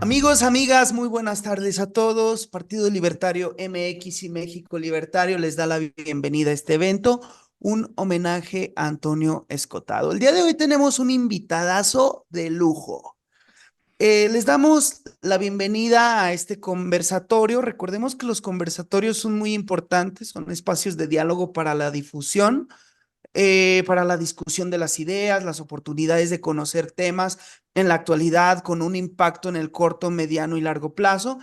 Amigos, amigas, muy buenas tardes a todos. Partido Libertario MX y México Libertario les da la bienvenida a este evento, un homenaje a Antonio Escotado. El día de hoy tenemos un invitadazo de lujo. Les damos la bienvenida a este conversatorio. Recordemos que los conversatorios son muy importantes, son espacios de diálogo para la difusión, para la discusión de las ideas, las oportunidades de conocer temas en la actualidad con un impacto en el corto, mediano y largo plazo.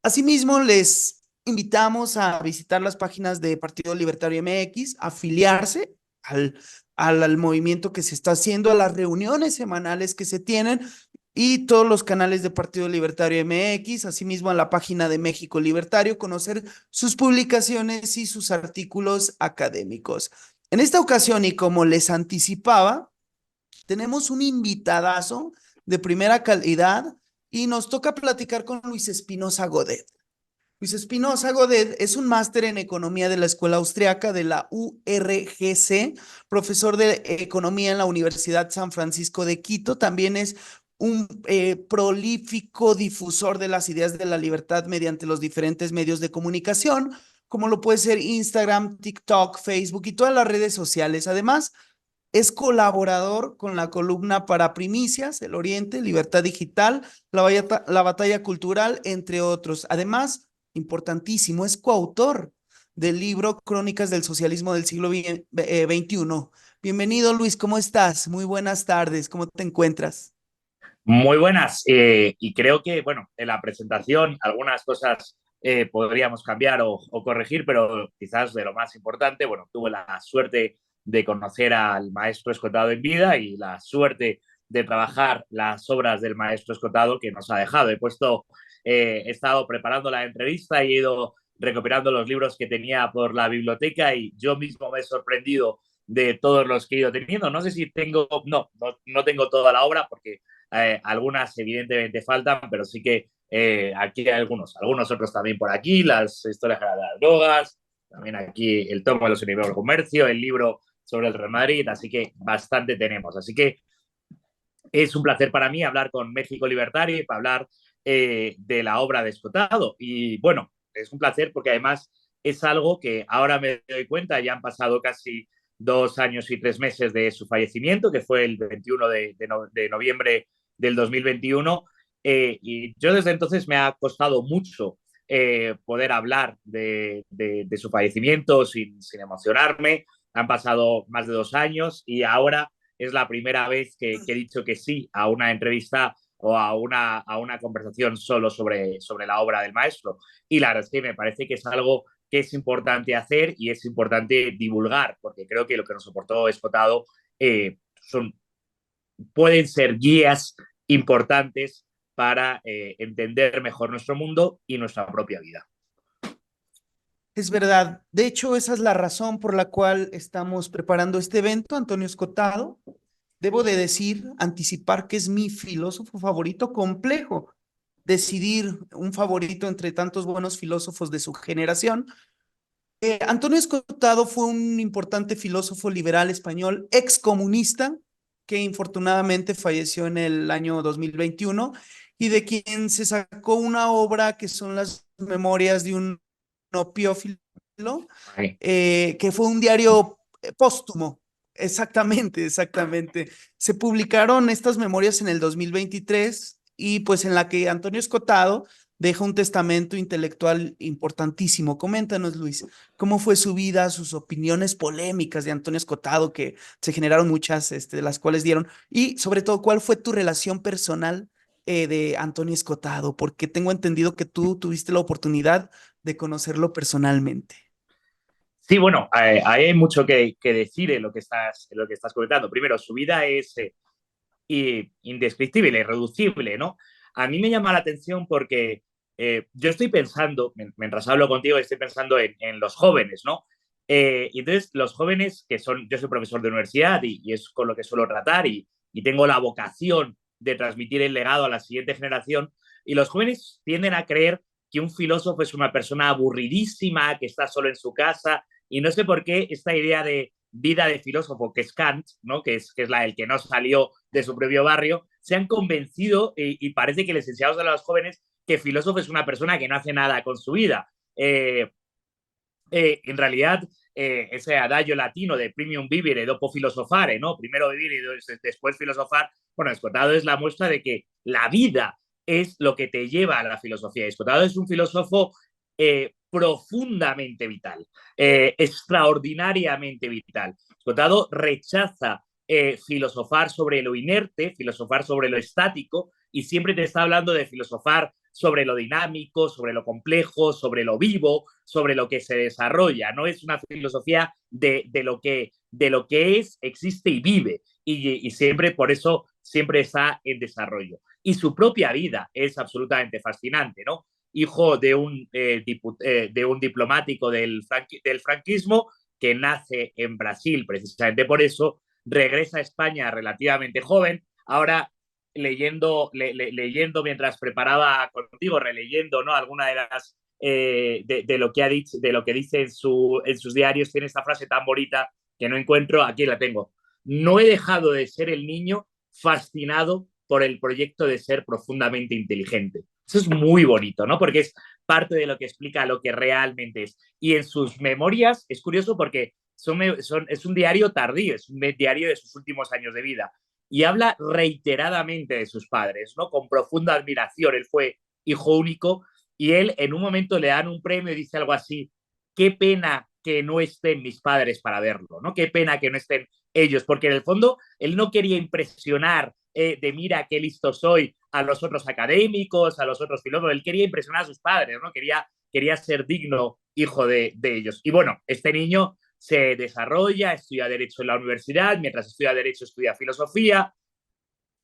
Asimismo, les invitamos a visitar las páginas de Partido Libertario MX, afiliarse al movimiento que se está haciendo, a las reuniones semanales que se tienen y todos los canales de Partido Libertario MX, asimismo a la página de México Libertario, conocer sus publicaciones y sus artículos académicos. En esta ocasión, y como les anticipaba, tenemos un invitadazo de primera calidad y nos toca platicar con Luis Espinosa Godet. Luis Espinosa Godet es un máster en economía de la Escuela Austriaca de la URGC, profesor de economía en la Universidad San Francisco de Quito. También es un prolífico difusor de las ideas de la libertad mediante los diferentes medios de comunicación, como lo puede ser Instagram, TikTok, Facebook y todas las redes sociales. Además, es colaborador con la columna para Primicias, El Oriente, Libertad Digital, la Batalla Cultural, entre otros. Además, importantísimo, es coautor del libro Crónicas del Socialismo del siglo XXI. Bienvenido, Luis, ¿cómo estás? Muy buenas tardes, ¿cómo te encuentras? Muy buenas, y creo que, bueno, en la presentación algunas cosas podríamos cambiar o corregir, pero quizás de lo más importante, bueno, tuve la suerte de conocer al maestro Escotado en vida y la suerte de trabajar las obras del maestro Escotado que nos ha dejado. He estado preparando la entrevista y he ido recopilando los libros que tenía por la biblioteca y yo mismo me he sorprendido de todos los que he ido teniendo. No sé si tengo, no tengo toda la obra porque algunas evidentemente faltan, pero sí que aquí hay algunos otros también por aquí, las historias de las drogas, también aquí el tomo de los enemigos del comercio, el libro sobre el Real Madrid, así que bastante tenemos. Así que es un placer para mí hablar con México Libertario y para hablar de la obra de Escotado. Y bueno, es un placer porque además es algo que ahora me doy cuenta, ya han pasado casi 2 años y 3 meses de su fallecimiento, que fue el 21 de noviembre del 2021. Y yo desde entonces me ha costado mucho poder hablar de su fallecimiento sin emocionarme. Han pasado más de 2 años y ahora es la primera vez que he dicho que sí a una entrevista o a una conversación solo sobre la obra del maestro. Y la verdad es que me parece que es algo que es importante hacer y es importante divulgar, porque creo que lo que nos aportó Escotado son, pueden ser guías importantes para entender mejor nuestro mundo y nuestra propia vida. Es verdad. De hecho, esa es la razón por la cual estamos preparando este evento, Antonio Escotado. Debo de decir, anticipar que es mi filósofo favorito. Complejo decidir un favorito entre tantos buenos filósofos de su generación. Antonio Escotado fue un importante filósofo liberal español, excomunista, que infortunadamente falleció en el año 2021 y de quien se sacó una obra que son las memorias de un opiófilo, Vale. que fue un diario póstumo. Exactamente, exactamente. Se publicaron estas memorias en el 2023 y pues en la que Antonio Escotado deja un testamento intelectual importantísimo. Coméntanos, Luis, ¿cómo fue su vida, sus opiniones polémicas de Antonio Escotado, que se generaron muchas, de las cuales dieron? Y sobre todo, ¿cuál fue tu relación personal de Antonio Escotado? Porque tengo entendido que tú tuviste la oportunidad de conocerlo personalmente. Sí, bueno, hay mucho que decir en lo que estás comentando. Primero, su vida es indescriptible, irreducible, ¿no? A mí me llama la atención porque yo estoy pensando, mientras hablo contigo, estoy pensando en los jóvenes, ¿no? Y entonces los jóvenes que son, yo soy profesor de universidad y es con lo que suelo tratar y tengo la vocación de transmitir el legado a la siguiente generación, y los jóvenes tienden a creer que un filósofo es una persona aburridísima, que está solo en su casa, y no sé por qué esta idea de vida de filósofo, que es Kant, ¿no? que es el que no salió de su propio barrio, se han convencido y parece que les enseñamos a los jóvenes que filósofo es una persona que no hace nada con su vida. En realidad, ese adagio latino de primum vivere dopo filosofare, ¿no? Primero vivir y después filosofar, bueno, Escotado es la muestra de que la vida es lo que te lleva a la filosofía. Escotado es un filósofo profundamente vital, extraordinariamente vital. Escotado rechaza filosofar sobre lo inerte, filosofar sobre lo estático, y siempre te está hablando de filosofar sobre lo dinámico, sobre lo complejo, sobre lo vivo, sobre lo que se desarrolla. No es una filosofía de lo que es, existe y vive. Y siempre, por eso, siempre está en desarrollo. Y su propia vida es absolutamente fascinante, ¿no? Hijo de un diplomático del franquismo que nace en Brasil, precisamente por eso, regresa a España relativamente joven. Ahora leyendo mientras preparaba contigo, releyendo, ¿no? Alguna de las de lo que ha dicho, de lo que dice en sus diarios, tiene esta frase tan bonita que no encuentro, aquí la tengo. No he dejado de ser el niño fascinado por el proyecto de ser profundamente inteligente. Eso es muy bonito, ¿no? Porque es parte de lo que explica lo que realmente es. Y en sus memorias es curioso porque es un diario tardío, es un diario de sus últimos años de vida y habla reiteradamente de sus padres, ¿no? Con profunda admiración. Él fue hijo único y él en un momento le dan un premio y dice algo así: qué pena que no estén mis padres para verlo, ¿no? Qué pena que no estén ellos, porque en el fondo él no quería impresionar de mira qué listo soy a los otros académicos, a los otros filósofos, él quería impresionar a sus padres, ¿no? Quería ser digno hijo de ellos. Y bueno, este niño se desarrolla, estudia Derecho en la universidad, mientras estudia Derecho estudia Filosofía,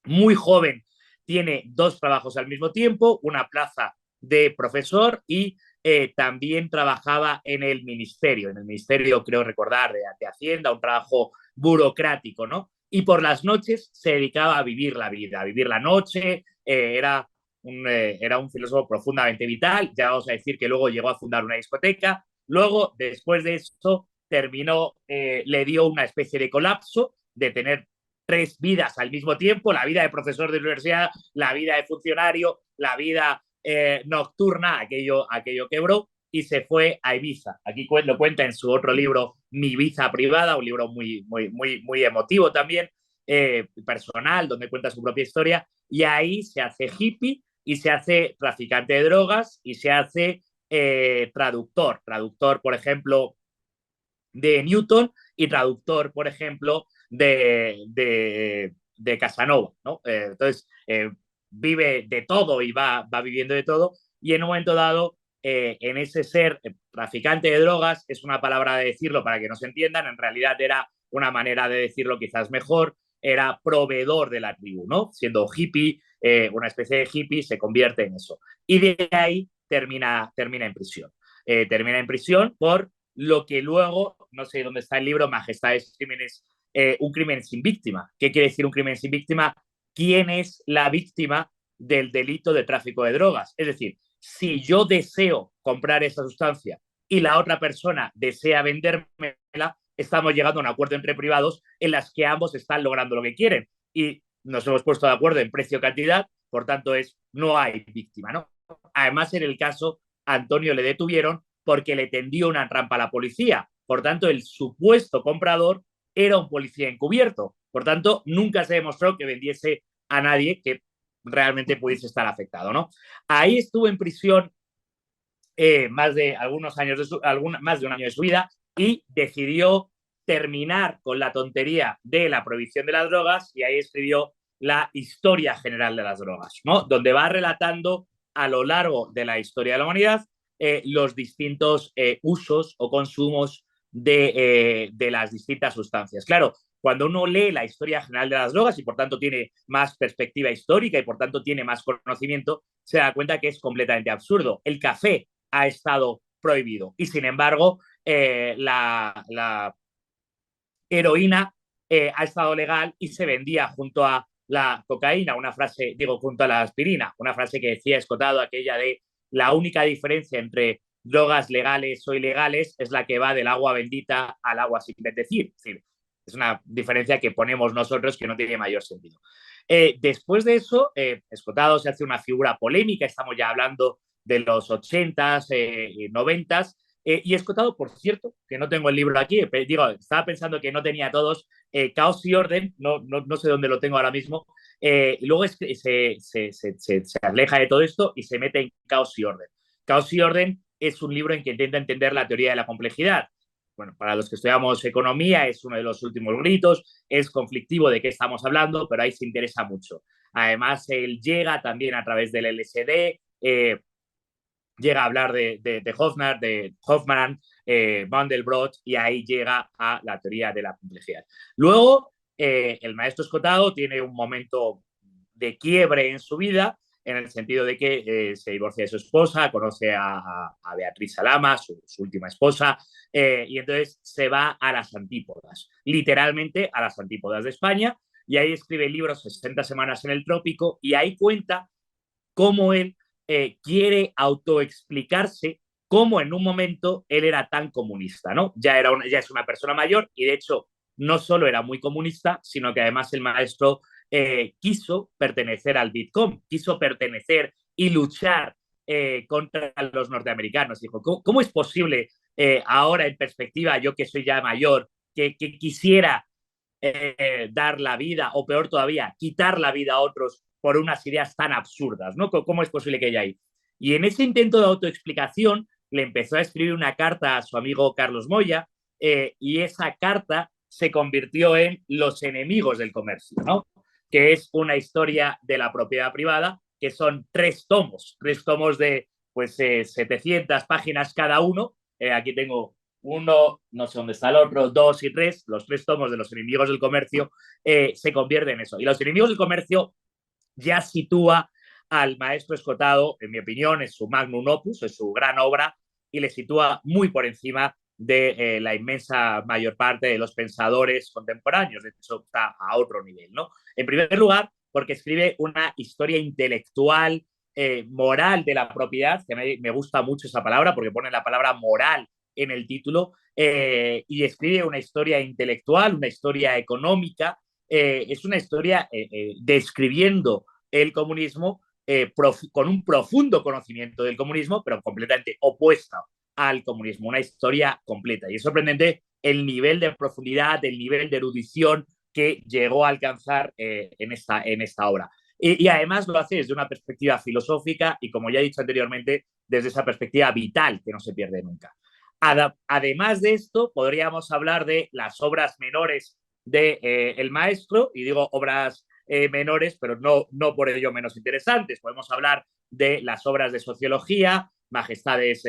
muy joven, tiene dos trabajos al mismo tiempo, una plaza de profesor y también trabajaba en el ministerio creo recordar, de Hacienda, un trabajo burocrático, ¿no? Y por las noches se dedicaba a vivir la vida, a vivir la noche, era un filósofo profundamente vital, ya vamos a decir que luego llegó a fundar una discoteca, luego, después de eso, le dio una especie de colapso de tener tres vidas al mismo tiempo, la vida de profesor de universidad, la vida de funcionario, la vida nocturna, aquello quebró y se fue a Ibiza. Aquí lo cuenta en su otro libro, Mi Ibiza Privada, un libro muy emotivo también, personal, donde cuenta su propia historia, y ahí se hace hippie y se hace traficante de drogas y se hace traductor, por ejemplo, de Newton y traductor, por ejemplo, de Casanova, ¿no? Entonces, vive de todo y va viviendo de todo y en un momento dado, en ese ser traficante de drogas, es una palabra de decirlo para que no se entiendan, en realidad era una manera de decirlo quizás mejor, era proveedor de la tribu, ¿no? Siendo hippie, una especie de hippie, se convierte en eso. Y de ahí termina en prisión. Termina en prisión por lo que luego, no sé dónde está el libro, Majestades Crímenes, un crimen sin víctima. ¿Qué quiere decir un crimen sin víctima? ¿Quién es la víctima del delito de tráfico de drogas? Es decir, si yo deseo comprar esa sustancia y la otra persona desea vendérmela, estamos llegando a un acuerdo entre privados en las que ambos están logrando lo que quieren. Y nos hemos puesto de acuerdo en precio-cantidad, por tanto no hay víctima, ¿no? Además, en el caso, a Antonio le detuvieron porque le tendió una trampa a la policía. Por tanto, el supuesto comprador era un policía encubierto. Por tanto, nunca se demostró que vendiese a nadie que realmente pudiese estar afectado, ¿no? Ahí estuvo en prisión más de más de un año de su vida y decidió terminar con la tontería de la prohibición de las drogas y ahí escribió la historia general de las drogas, ¿no? Donde va relatando a lo largo de la historia de la humanidad los distintos usos o consumos de las distintas sustancias. Claro, cuando uno lee la historia general de las drogas y por tanto tiene más perspectiva histórica y por tanto tiene más conocimiento, se da cuenta que es completamente absurdo. El café ha estado prohibido. Y sin embargo, la heroína ha estado legal y se vendía junto a la cocaína, una frase, digo, junto a la aspirina, una frase que decía Escotado, aquella de la única diferencia entre drogas legales o ilegales es la que va del agua bendita al agua sin bendecir. Es decir, es una diferencia que ponemos nosotros que no tiene mayor sentido. Después de eso, Escotado se hace una figura polémica, estamos ya hablando de los 80s, 90s, y Escotado, por cierto, que no tengo el libro aquí, digo, estaba pensando que no tenía todos, Caos y Orden, no sé dónde lo tengo ahora mismo, y luego se aleja de todo esto y se mete en Caos y Orden. Caos y Orden es un libro en que intenta entender la teoría de la complejidad. Bueno, para los que estudiamos economía es uno de los últimos gritos, es conflictivo de qué estamos hablando, pero ahí se interesa mucho. Además, él llega también a través del LSD, llega a hablar de Hoffman, Mandelbrot, y ahí llega a la teoría de la complejidad. Luego, el maestro Escotado tiene un momento de quiebre en su vida, en el sentido de que se divorcia de su esposa, conoce a Beatriz Salama, su última esposa, y entonces se va a las antípodas, literalmente a las antípodas de España, y ahí escribe el libro 60 semanas en el trópico, y ahí cuenta cómo él quiere autoexplicarse cómo en un momento él era tan comunista, ¿no? Ya es una persona mayor y de hecho no solo era muy comunista, sino que además el maestro quiso pertenecer al Vietcong, quiso pertenecer y luchar contra los norteamericanos. Dijo, ¿cómo es posible ahora en perspectiva, yo que soy ya mayor, que quisiera dar la vida, o peor todavía, quitar la vida a otros por unas ideas tan absurdas, ¿no? ¿Cómo es posible que ella ahí? Y en ese intento de autoexplicación le empezó a escribir una carta a su amigo Carlos Moya, y esa carta se convirtió en Los enemigos del comercio, ¿no? Que es una historia de la propiedad privada, que son tres tomos de pues 700 páginas cada uno. Aquí tengo uno, no sé dónde está el otro, dos y tres, los tres tomos de Los enemigos del comercio, se convierten en eso. Y Los enemigos del comercio ya sitúa al maestro Escotado, en mi opinión, es su magnum opus, es su gran obra, y le sitúa muy por encima de la inmensa mayor parte de los pensadores contemporáneos. De hecho, está a otro nivel, ¿no? En primer lugar, porque escribe una historia intelectual, moral de la propiedad, que me gusta mucho esa palabra, porque pone la palabra moral en el título, y escribe una historia intelectual, una historia económica, es una historia describiendo el comunismo con un profundo conocimiento del comunismo, pero completamente opuesta al comunismo, una historia completa. Y es sorprendente el nivel de profundidad, el nivel de erudición que llegó a alcanzar en esta obra. Y además lo hace desde una perspectiva filosófica y, como ya he dicho anteriormente, desde esa perspectiva vital que no se pierde nunca. Además de esto, podríamos hablar de las obras menores de el maestro, y digo obras menores, pero no por ello menos interesantes. Podemos hablar de las obras de sociología, Majestades,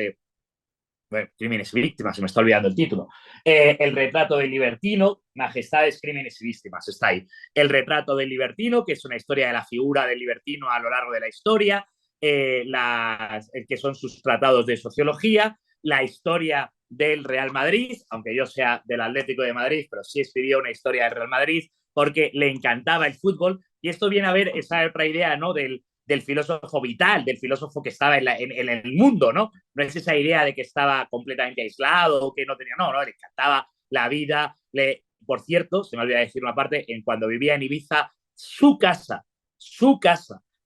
bueno, Crímenes y Víctimas, se me está olvidando el título. El retrato del libertino, Majestades, Crímenes y Víctimas, está ahí. El retrato del libertino, que es una historia de la figura del libertino a lo largo de la historia, que son sus tratados de sociología, la historia del Real Madrid, aunque yo sea del Atlético de Madrid, pero sí escribió una historia del Real Madrid porque le encantaba el fútbol. Y esto viene a ver esa otra idea, ¿no? Del filósofo vital, del filósofo que estaba en el mundo, ¿no? No es esa idea de que estaba completamente aislado, que no tenía, no, le encantaba la vida. Por cierto, se me olvidó decir una parte, cuando vivía en Ibiza, su casa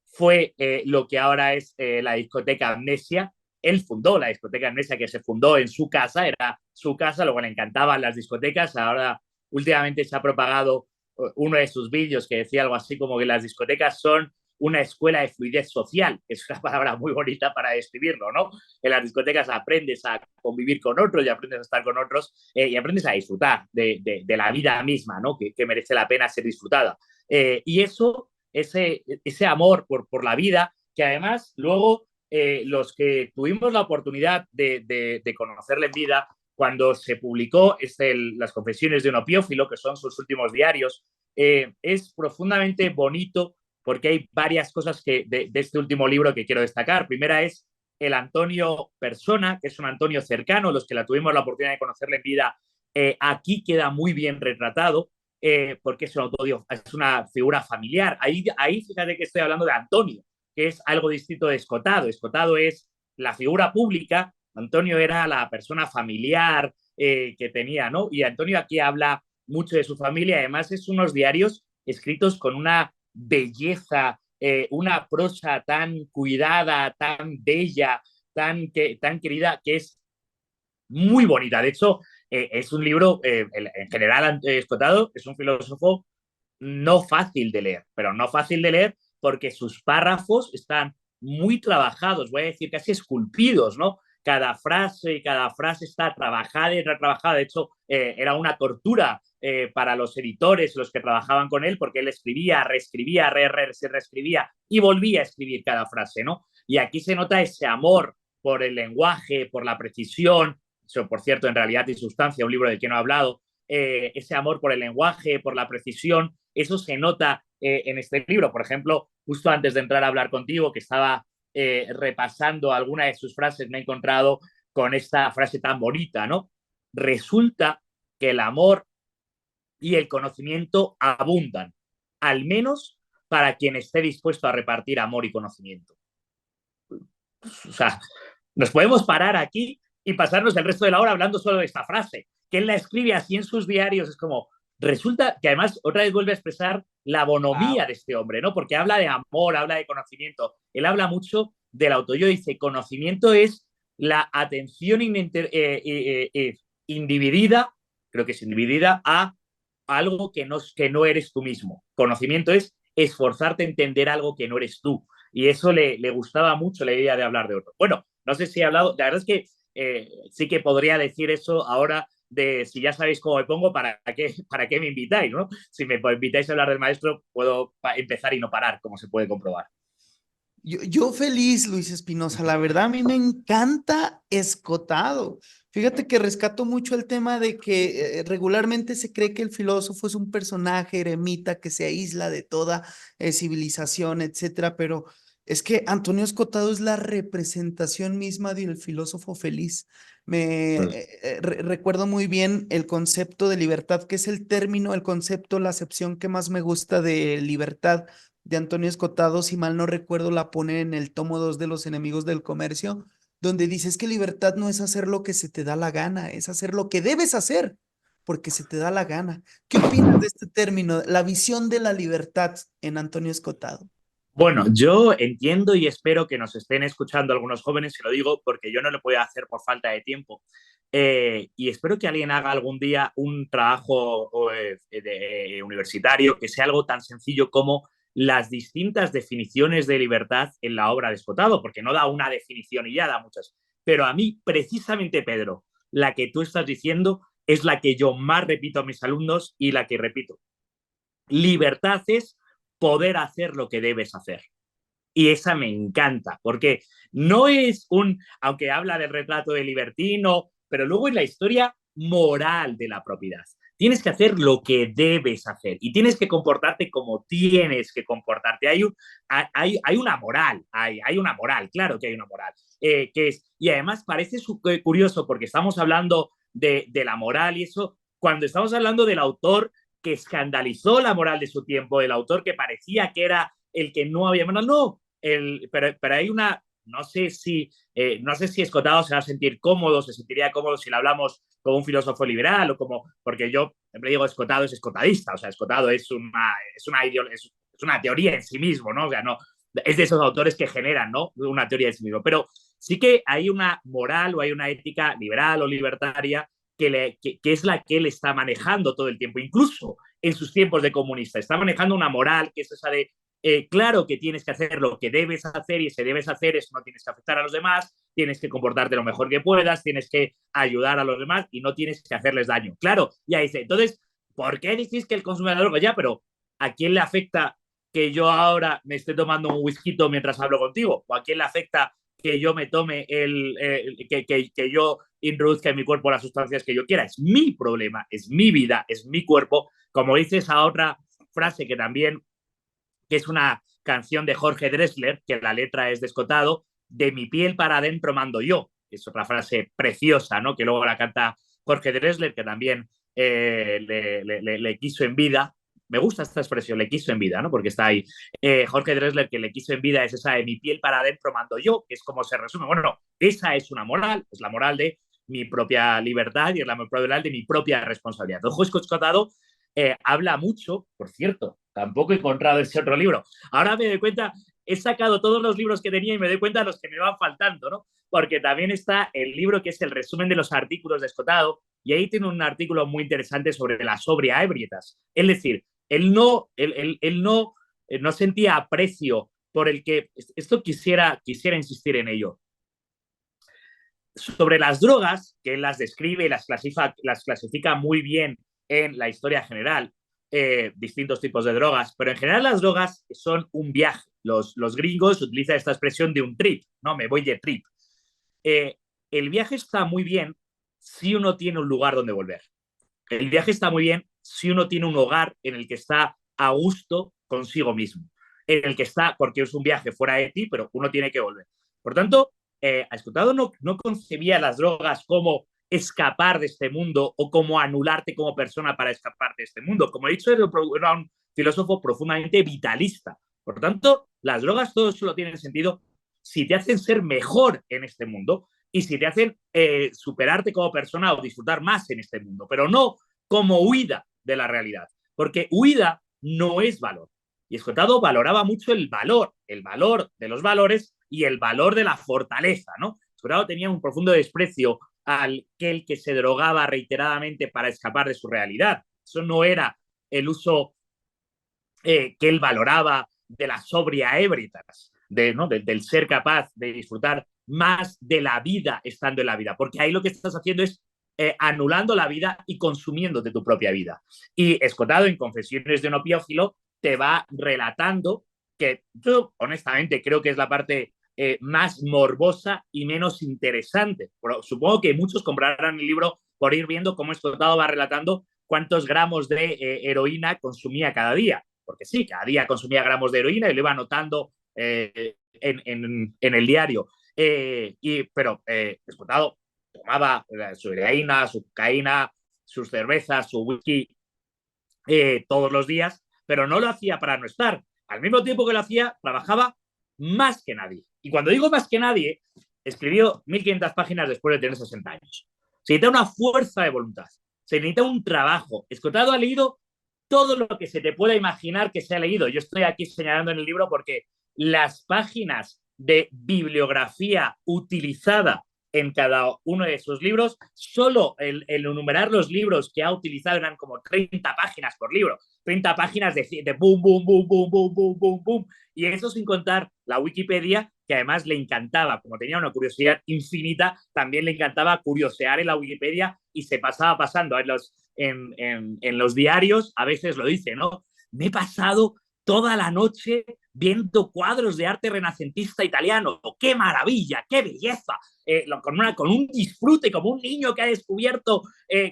fue lo que ahora es la discoteca Amnesia. Él fundó la discoteca Amnesia, que se fundó en su casa, era su casa, luego le encantaban las discotecas. Ahora, últimamente se ha propagado uno de sus vídeos que decía algo así como que las discotecas son una escuela de fluidez social, que es una palabra muy bonita para describirlo, ¿no? En las discotecas aprendes a convivir con otros y aprendes a estar con otros, y aprendes a disfrutar de la vida misma, ¿no? Que merece la pena ser disfrutada. Y eso, ese amor por la vida, que además luego los que tuvimos la oportunidad de conocerle en vida, cuando se publicó Las confesiones de un opiófilo, que son sus últimos diarios, es profundamente bonito porque hay varias cosas de este último libro que quiero destacar. Primera es el Antonio persona, que es un Antonio cercano, los que la tuvimos la oportunidad de conocerle en vida, aquí queda muy bien retratado, porque es una figura familiar. Ahí fíjate que estoy hablando de Antonio, que es algo distinto de Escotado. Escotado es la figura pública, Antonio era la persona familiar que tenía, ¿no? Y Antonio aquí habla mucho de su familia, además es unos diarios escritos con una belleza, una prosa tan cuidada, tan bella, tan querida, que es muy bonita. De hecho, es un libro, en general, Escotado es un filósofo no fácil de leer, pero no fácil de leer porque sus párrafos están muy trabajados, voy a decir casi esculpidos, ¿no? Cada frase está trabajada y retrabajada. De hecho, era una tortura para los editores, los que trabajaban con él, porque él escribía, reescribía, se reescribía y volvía a escribir cada frase, ¿no? Y aquí se nota ese amor por el lenguaje, por la precisión, eso, por cierto, en Realidad y Sustancia, un libro del que no he hablado, ese amor por el lenguaje, por la precisión, eso se nota en este libro. Por ejemplo, justo antes de entrar a hablar contigo, que estaba repasando alguna de sus frases, me he encontrado con esta frase tan bonita, ¿no? Resulta que el amor y el conocimiento abundan, al menos para quien esté dispuesto a repartir amor y conocimiento. O sea, nos podemos parar aquí y pasarnos el resto de la hora hablando solo de esta frase, que él la escribe así en sus diarios. Es como, resulta que además otra vez vuelve a expresar la bonomía Wow. de este hombre, ¿no? Porque habla de amor, habla de conocimiento. Él habla mucho del autoyo, dice, conocimiento es la atención individida, creo que es individida, a algo que no eres tú mismo. Conocimiento es esforzarte a entender algo que no eres tú. Y eso le gustaba mucho la idea de hablar de otro. Bueno, no sé si he hablado, la verdad es que sí que podría decir eso ahora de si ya sabéis cómo me pongo, para qué me invitáis, ¿no? Si me invitáis a hablar del maestro, puedo empezar y no parar, como se puede comprobar. Yo feliz, Luis Espinosa, la verdad a mí me encanta Escotado. Fíjate que rescato mucho el tema de que regularmente se cree que el filósofo es un personaje eremita que se aísla de toda civilización, etcétera, pero es que Antonio Escotado es la representación misma del filósofo feliz. Recuerdo muy bien el concepto de libertad, que es el término, el concepto, la acepción que más me gusta de libertad de Antonio Escotado, si mal no recuerdo, la pone en el tomo 2 de Los Enemigos del Comercio, donde dice es que libertad no es hacer lo que se te da la gana, es hacer lo que debes hacer, porque se te da la gana. ¿Qué opinas de este término, la visión de la libertad en Antonio Escotado? Bueno, yo entiendo y espero que nos estén escuchando algunos jóvenes, se lo digo porque yo no lo puedo hacer por falta de tiempo. Y espero que alguien haga algún día un trabajo universitario que sea algo tan sencillo como las distintas definiciones de libertad en la obra de Escotado, porque no da una definición y ya da muchas. Pero a mí, precisamente, Pedro, la que tú estás diciendo es la que yo más repito a mis alumnos y la que repito. Libertad es poder hacer lo que debes hacer. Y esa me encanta, porque no es aunque habla del retrato de libertino, pero luego es la historia moral de la propiedad. Tienes que hacer lo que debes hacer y tienes que comportarte como tienes que comportarte. Hay una moral, hay una moral, claro que hay una moral. Y además parece curioso porque estamos hablando de la moral y eso, cuando estamos hablando del autor que escandalizó la moral de su tiempo, el autor que parecía que era el que no había moral, no, pero hay una, no sé si Escotado se va a sentir cómodo, se sentiría cómodo si le hablamos como un filósofo liberal o como, porque yo siempre digo Escotado es escotadista, o sea, Escotado es una teoría en sí mismo, ¿no? O sea, no, es de esos autores que generan, ¿no? Una teoría en sí mismo, pero sí que hay una moral o hay una ética liberal o libertaria que es la que él está manejando todo el tiempo, incluso en sus tiempos de comunista. Está manejando una moral que es esa de claro que tienes que hacer lo que debes hacer y ese debes hacer es no tienes que afectar a los demás, tienes que comportarte lo mejor que puedas, tienes que ayudar a los demás y no tienes que hacerles daño. Claro, ya dice, entonces, ¿por qué decís que el consumidor ya, pero ¿a quién le afecta que yo ahora me esté tomando un whisky mientras hablo contigo? ¿O a quién le afecta que yo me tome que yo introduzca en mi cuerpo las sustancias que yo quiera? Es mi problema, es mi vida, es mi cuerpo. Como dice esa otra frase que también que es una canción de Jorge Drexler, que la letra es de Escotado, de mi piel para adentro mando yo. Es otra frase preciosa, ¿no? Que luego la canta Jorge Drexler, que también le quiso en vida. Me gusta esta expresión, le quiso en vida, ¿no? Porque está ahí. Jorge Drexler, que le quiso en vida, es esa de mi piel para adentro mando yo, que es como se resume. Bueno, no, esa es una moral, es la moral de mi propia libertad y es la moral de mi propia responsabilidad. El juez Escotado habla mucho, por cierto, tampoco he encontrado ese otro libro. Ahora me doy cuenta, he sacado todos los libros que tenía y me doy cuenta de los que me van faltando, ¿no? Porque también está el libro que es el resumen de los artículos de Escotado, y ahí tiene un artículo muy interesante sobre la sobria ebrietas. Es decir, él no sentía aprecio por el que, esto quisiera insistir en ello, sobre las drogas, que él las describe y las clasifica muy bien en la historia general, distintos tipos de drogas, pero en general las drogas son un viaje. Los gringos utilizan esta expresión de un trip, ¿no? Me voy de trip. El viaje está muy bien si uno tiene un lugar donde volver. El viaje está muy bien si uno tiene un hogar en el que está a gusto consigo mismo, en el que está, porque es un viaje fuera de ti, pero uno tiene que volver. Por tanto, Escotado no concebía las drogas como escapar de este mundo o como anularte como persona para escapar de este mundo. Como he dicho, era un filósofo profundamente vitalista. Por tanto, las drogas todo solo tienen sentido si te hacen ser mejor en este mundo y si te hacen superarte como persona o disfrutar más en este mundo, pero no como huida de la realidad, porque huida no es valor. Y Escotado valoraba mucho el valor de los valores y el valor de la fortaleza, ¿no? Escotado tenía un profundo desprecio al que se drogaba reiteradamente para escapar de su realidad. Eso no era el uso que él valoraba de la sobria ebritas, del ser capaz de disfrutar más de la vida estando en la vida, porque ahí lo que estás haciendo es anulando la vida y consumiéndote tu propia vida. Y Escotado, en Confesiones de un opiófilo, te va relatando que yo, honestamente, creo que es la parte más morbosa y menos interesante. Pero supongo que muchos comprarán el libro por ir viendo cómo Escotado va relatando cuántos gramos de heroína consumía cada día. Porque sí, cada día consumía gramos de heroína y lo iba anotando en el diario. Pero Escotado tomaba su heroína, su cocaína, sus cervezas, su whisky todos los días, pero no lo hacía para no estar. Al mismo tiempo que lo hacía, trabajaba más que nadie. Y cuando digo más que nadie, escribió 1500 páginas después de tener 60 años. Se necesita una fuerza de voluntad, se necesita un trabajo. Escotado ha leído todo lo que se te pueda imaginar que se ha leído. Yo estoy aquí señalando en el libro porque las páginas de bibliografía utilizada en cada uno de sus libros, solo el enumerar los libros que ha utilizado eran como 30 páginas por libro, 30 páginas de boom, boom, boom, boom, boom, boom, boom, boom, y eso sin contar la Wikipedia, que además le encantaba, como tenía una curiosidad infinita, también le encantaba curiosear en la Wikipedia y se pasaba pasando en los diarios, a veces lo dice, ¿no? Me he pasado toda la noche viendo cuadros de arte renacentista italiano. ¡Qué maravilla! ¡Qué belleza! Con un disfrute, como un niño que ha descubierto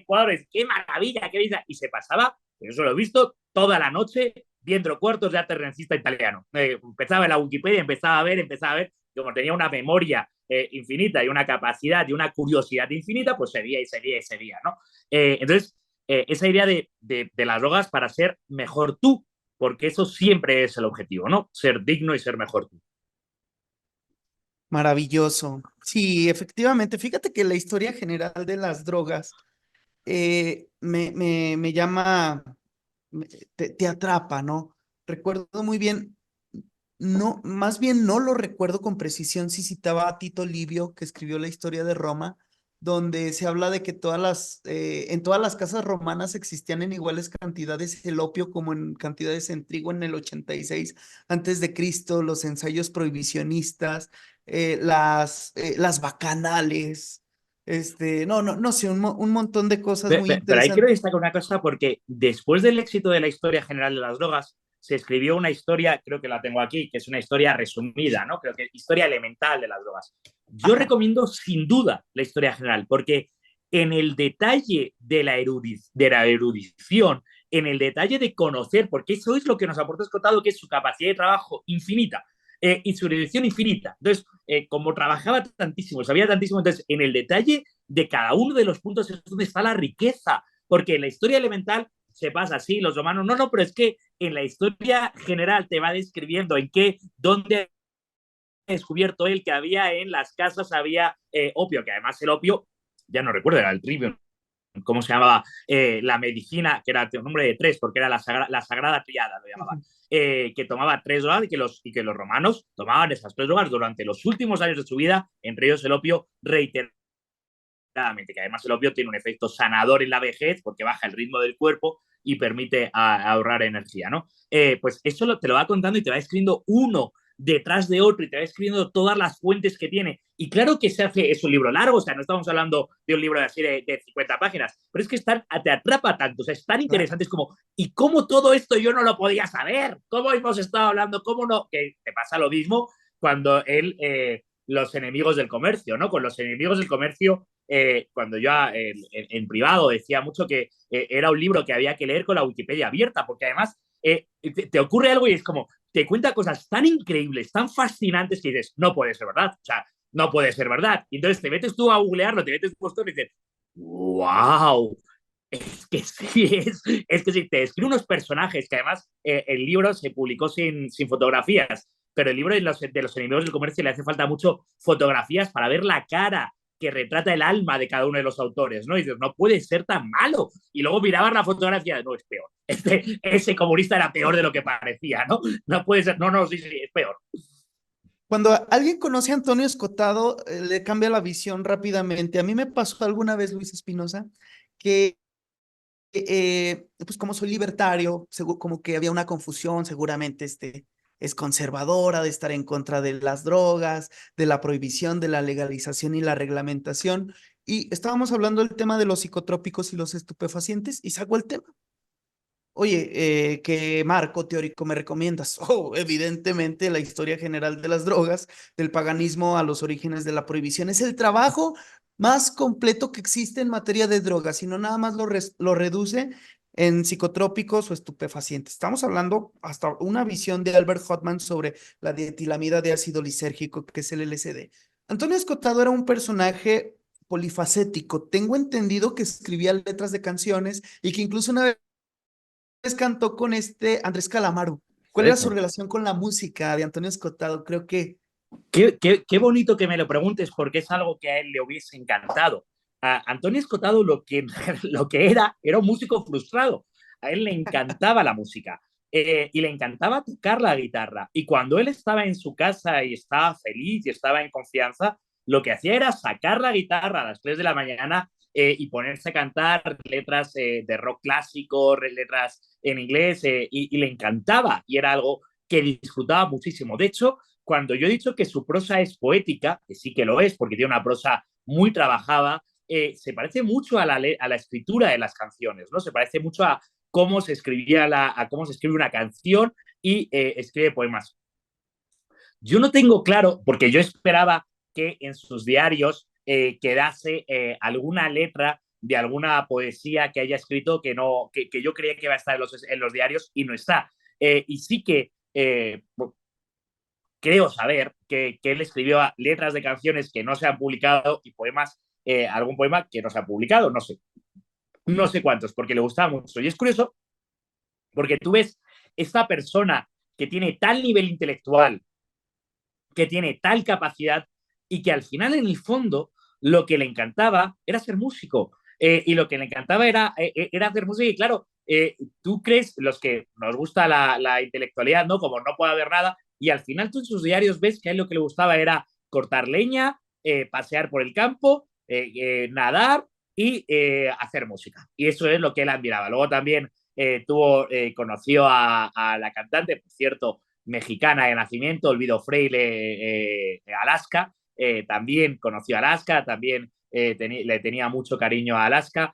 cuadros. ¡Qué maravilla! ¡Qué belleza! Y se pasaba, eso lo he visto, toda la noche viendo cuartos de arte renacentista italiano. Empezaba en la Wikipedia, empezaba a ver, como tenía una memoria infinita y una capacidad y una curiosidad infinita, pues seguía y seguía y seguía, ¿no? Entonces, esa idea de las drogas para ser mejor tú, porque eso siempre es el objetivo, ¿no? Ser digno y ser mejor tú. Maravilloso. Sí, efectivamente. Fíjate que la historia general de las drogas me llama, te atrapa, ¿no? Recuerdo muy bien, no, más bien no lo recuerdo con precisión si citaba a Tito Livio, que escribió la historia de Roma, donde se habla de que en todas las casas romanas existían en iguales cantidades el opio como en cantidades en trigo en el 86 antes de Cristo, los ensayos prohibicionistas, las bacanales, no sé, un montón de cosas muy Pero ahí quiero interesantes. destacar una cosa porque después del éxito de la historia general de las drogas, se escribió una historia, creo que la tengo aquí, que es una historia resumida, ¿no? Creo que historia elemental de las drogas. Yo Ajá. recomiendo sin duda la historia general, porque en el detalle de la erudición, en el detalle de conocer, porque eso es lo que nos aporta Escotado, que es su capacidad de trabajo infinita. y su erudición infinita. Entonces, como trabajaba tantísimo, sabía tantísimo, entonces en el detalle de cada uno de los puntos es donde está la riqueza, porque en la historia elemental se pasa así, los romanos, no, pero es que en la historia general te va describiendo en qué, dónde ha descubierto él que había en las casas, había opio, que además el opio, ya no recuerdo, era el trivio, ¿cómo se llamaba? La medicina, que era un nombre de tres, porque era la sagrada triada, lo llamaba, que tomaba 3 drogas y que los romanos tomaban esas 3 drogas durante los últimos años de su vida, entre ellos el opio reiteradamente, que además el opio tiene un efecto sanador en la vejez porque baja el ritmo del cuerpo y permite ahorrar energía, ¿no? Pues eso te lo va contando y te va escribiendo uno detrás de otro y te va escribiendo todas las fuentes que tiene. Y claro que se hace, es un libro largo, o sea, no estamos hablando de un libro así de 50 páginas, pero es que te atrapa tanto, o sea, es tan interesante, es como, ¿y cómo todo esto yo no lo podía saber? ¿Cómo hemos estado hablando? ¿Cómo no? Que te pasa lo mismo cuando él, los enemigos del comercio, ¿no? Con los enemigos del comercio, cuando yo en privado decía mucho que era un libro que había que leer con la Wikipedia abierta, porque además te ocurre algo y es como, te cuenta cosas tan increíbles, tan fascinantes que dices, no puede ser verdad, o sea, no puede ser verdad. Y entonces te metes tú a googlearlo, te metes tú y dices, wow, es que sí, es que sí, te describe unos personajes que además el libro se publicó sin fotografías, pero el libro de los enemigos del comercio le hace falta mucho fotografías para ver la cara que retrata el alma de cada uno de los autores, ¿no? Y dices, no puede ser tan malo. Y luego mirabas la fotografía, no, es peor. Ese comunista era peor de lo que parecía, ¿no? No puede ser, no, no, sí, sí, es peor. Cuando alguien conoce a Antonio Escotado, le cambia la visión rápidamente. A mí me pasó alguna vez, Luis Espinosa, que pues como soy libertario, como que había una confusión, seguramente es conservadora, de estar en contra de las drogas, de la prohibición, de la legalización y la reglamentación. Y estábamos hablando del tema de los psicotrópicos y los estupefacientes y sacó el tema. Oye, ¿qué marco teórico me recomiendas? Oh, evidentemente la historia general de las drogas, del paganismo a los orígenes de la prohibición. Es el trabajo más completo que existe en materia de drogas y no nada más lo reduce en psicotrópicos o estupefacientes. Estamos hablando hasta una visión de Albert Hoffman sobre la dietilamida de ácido lisérgico, que es el LSD. Antonio Escotado era un personaje polifacético. Tengo entendido que escribía letras de canciones y que incluso una vez cantó con Andrés Calamaro. ¿Cuál era su Perfecto. relación con la música de Antonio Escotado? Creo que Qué bonito que me lo preguntes porque es algo que a él le hubiese encantado. A Antonio Escotado lo que era un músico frustrado. A él le encantaba la música y le encantaba tocar la guitarra. Y cuando él estaba en su casa y estaba feliz y estaba en confianza, lo que hacía era sacar la guitarra a las 3 de la mañana y ponerse a cantar letras de rock clásico, letras en inglés y le encantaba y era algo que disfrutaba muchísimo. De hecho, cuando yo he dicho que su prosa es poética, que sí que lo es, porque tiene una prosa muy trabajada, se parece mucho a la escritura de las canciones, ¿no? Se parece mucho a cómo se a cómo se escribe una canción y escribe poemas. Yo no tengo claro, porque yo esperaba que en sus diarios quedase alguna letra de alguna poesía que haya escrito que, no, que yo creía que iba a estar en los diarios y no está. Y sí que creo saber que él escribió letras de canciones que no se han publicado y poemas, algún poema que no se ha publicado, no sé, no sé cuántos, porque le gustaba mucho. Y es curioso porque tú ves esta persona que tiene tal nivel intelectual, que tiene tal capacidad y que al final en el fondo lo que le encantaba era ser músico. Y lo que le encantaba era hacer música y claro, tú crees, los que nos gusta la intelectualidad, ¿no? Como no puede haber nada, y al final tú en sus diarios ves que a él lo que le gustaba era cortar leña, pasear por el campo, nadar y hacer música. Y eso es lo que él admiraba. Luego también conoció a la cantante, por cierto, mexicana de nacimiento, Olvido Freire, Alaska. También conoció a Alaska, también le tenía mucho cariño a Alaska.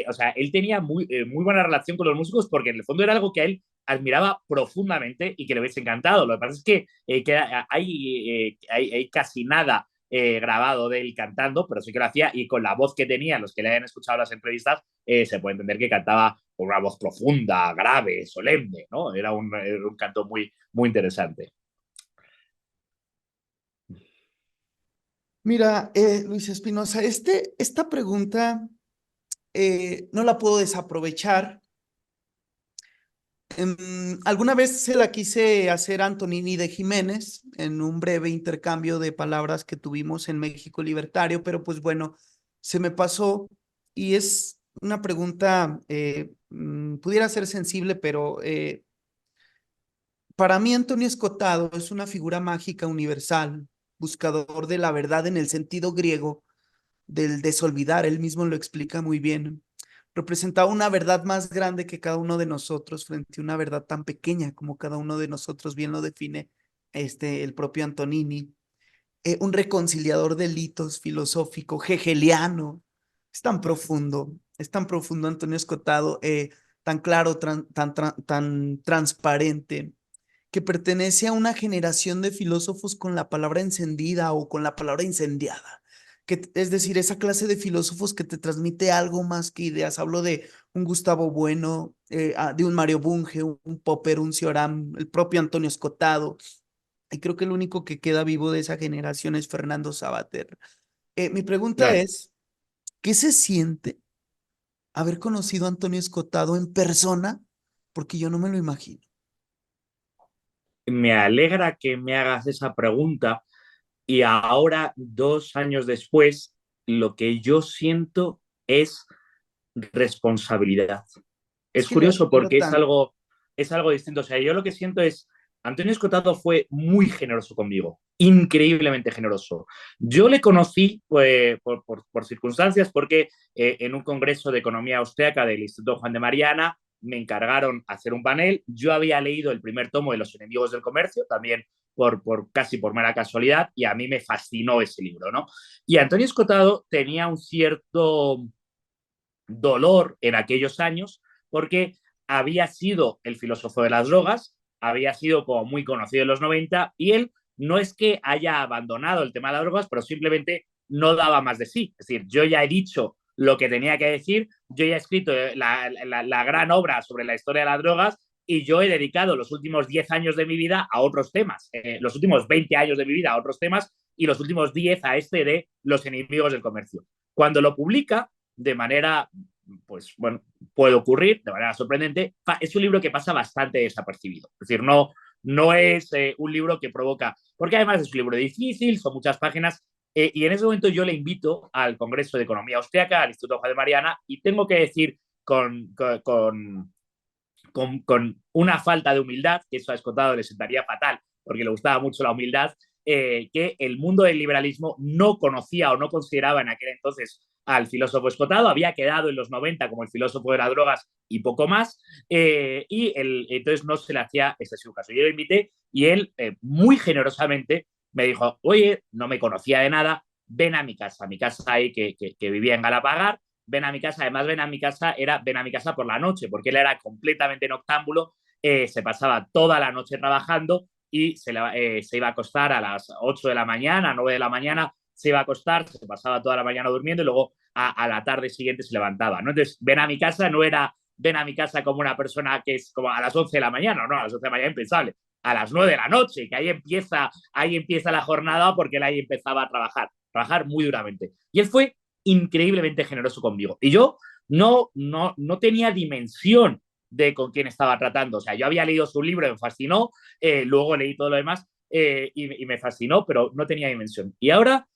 O sea, él tenía muy buena relación con los músicos porque en el fondo era algo que él admiraba profundamente y que le hubiese encantado. Lo que pasa es que hay casi nada grabado de él cantando, pero sí que lo hacía y con la voz que tenía, los que le hayan escuchado las entrevistas, se puede entender que cantaba con una voz profunda, grave, solemne, ¿no? Era un canto muy interesante. Mira, Luis Espinosa, esta pregunta no la puedo desaprovechar. Alguna vez se la quise hacer a Antonini de Jiménez en un breve intercambio de palabras que tuvimos en México Libertario, pero pues bueno, se me pasó y es una pregunta, pudiera ser sensible, pero para mí Antonio Escotado es una figura mágica universal, buscador de la verdad en el sentido griego del desolvidar, él mismo lo explica muy bien. Representaba una verdad más grande que cada uno de nosotros frente a una verdad tan pequeña como cada uno de nosotros, bien lo define el propio Antonini. Un reconciliador de delitos filosófico, hegeliano. Es tan profundo Antonio Escotado, tan claro, tan transparente, que pertenece a una generación de filósofos con la palabra encendida o con la palabra incendiada. Es decir, esa clase de filósofos que te transmite algo más que ideas. Hablo de un Gustavo Bueno, de un Mario Bunge, un Popper, un Cioram, el propio Antonio Escotado. Y creo que el único que queda vivo de esa generación es Fernando Sabater. Mi pregunta Claro. es, ¿qué se siente haber conocido a Antonio Escotado en persona? Porque yo no me lo imagino. Me alegra que me hagas esa pregunta y ahora, 2 años después, lo que yo siento es responsabilidad. Es Es que le curioso admiro porque tanto. es algo distinto. O sea, yo lo que siento es, Antonio Escotado fue muy generoso conmigo, increíblemente generoso. Yo le conocí por circunstancias porque en un congreso de economía austriaca del Instituto Juan de Mariana me encargaron hacer un panel. Yo había leído el primer tomo de Los enemigos del comercio, también casi por mera casualidad, y a mí me fascinó ese libro, ¿no? Y Antonio Escotado tenía un cierto dolor en aquellos años porque había sido el filósofo de las drogas, había sido como muy conocido en los 90 y él no es que haya abandonado el tema de las drogas, pero simplemente no daba más de sí. Es decir, yo ya he dicho lo que tenía que decir, yo ya he escrito la gran obra sobre la historia de las drogas y yo he dedicado los últimos 10 años de mi vida a otros temas, los últimos 20 años de mi vida a otros temas y los últimos 10 a este de los enemigos del comercio. Cuando lo publica, de manera, pues bueno, puede ocurrir de manera sorprendente, es un libro que pasa bastante desapercibido. Es decir, no es un libro que provoca, porque además es un libro difícil, son muchas páginas, y en ese momento yo le invito al Congreso de Economía Austriaca, al Instituto Juan de Mariana, y tengo que decir con una falta de humildad, que eso a Escotado le sentaría fatal, porque le gustaba mucho la humildad, que el mundo del liberalismo no conocía o no consideraba en aquel entonces al filósofo Escotado, había quedado en los 90 como el filósofo de las drogas y poco más, entonces no se le hacía excesivo caso. Yo lo invité y él muy generosamente me dijo, oye, no me conocía de nada, ven a mi casa ahí que vivía en Galapagar, ven a mi casa, además ven a mi casa por la noche, porque él era completamente noctámbulo, se pasaba toda la noche trabajando y se iba a acostar a las 8 de la mañana, 9 de la mañana, se iba a acostar, se pasaba toda la mañana durmiendo y luego a la tarde siguiente se levantaba, ¿no? Entonces, ven a mi casa no era ven a mi casa como una persona que es como a las 11 de la mañana, no, a las 11 de la mañana impensable, a las 9 de la noche, que ahí empieza la jornada porque él ahí empezaba a trabajar muy duramente. Y él fue increíblemente generoso conmigo. Y yo no tenía dimensión de con quién estaba tratando. O sea, yo había leído su libro, me fascinó, luego leí todo lo demás y me fascinó, pero no tenía dimensión. Y ahora,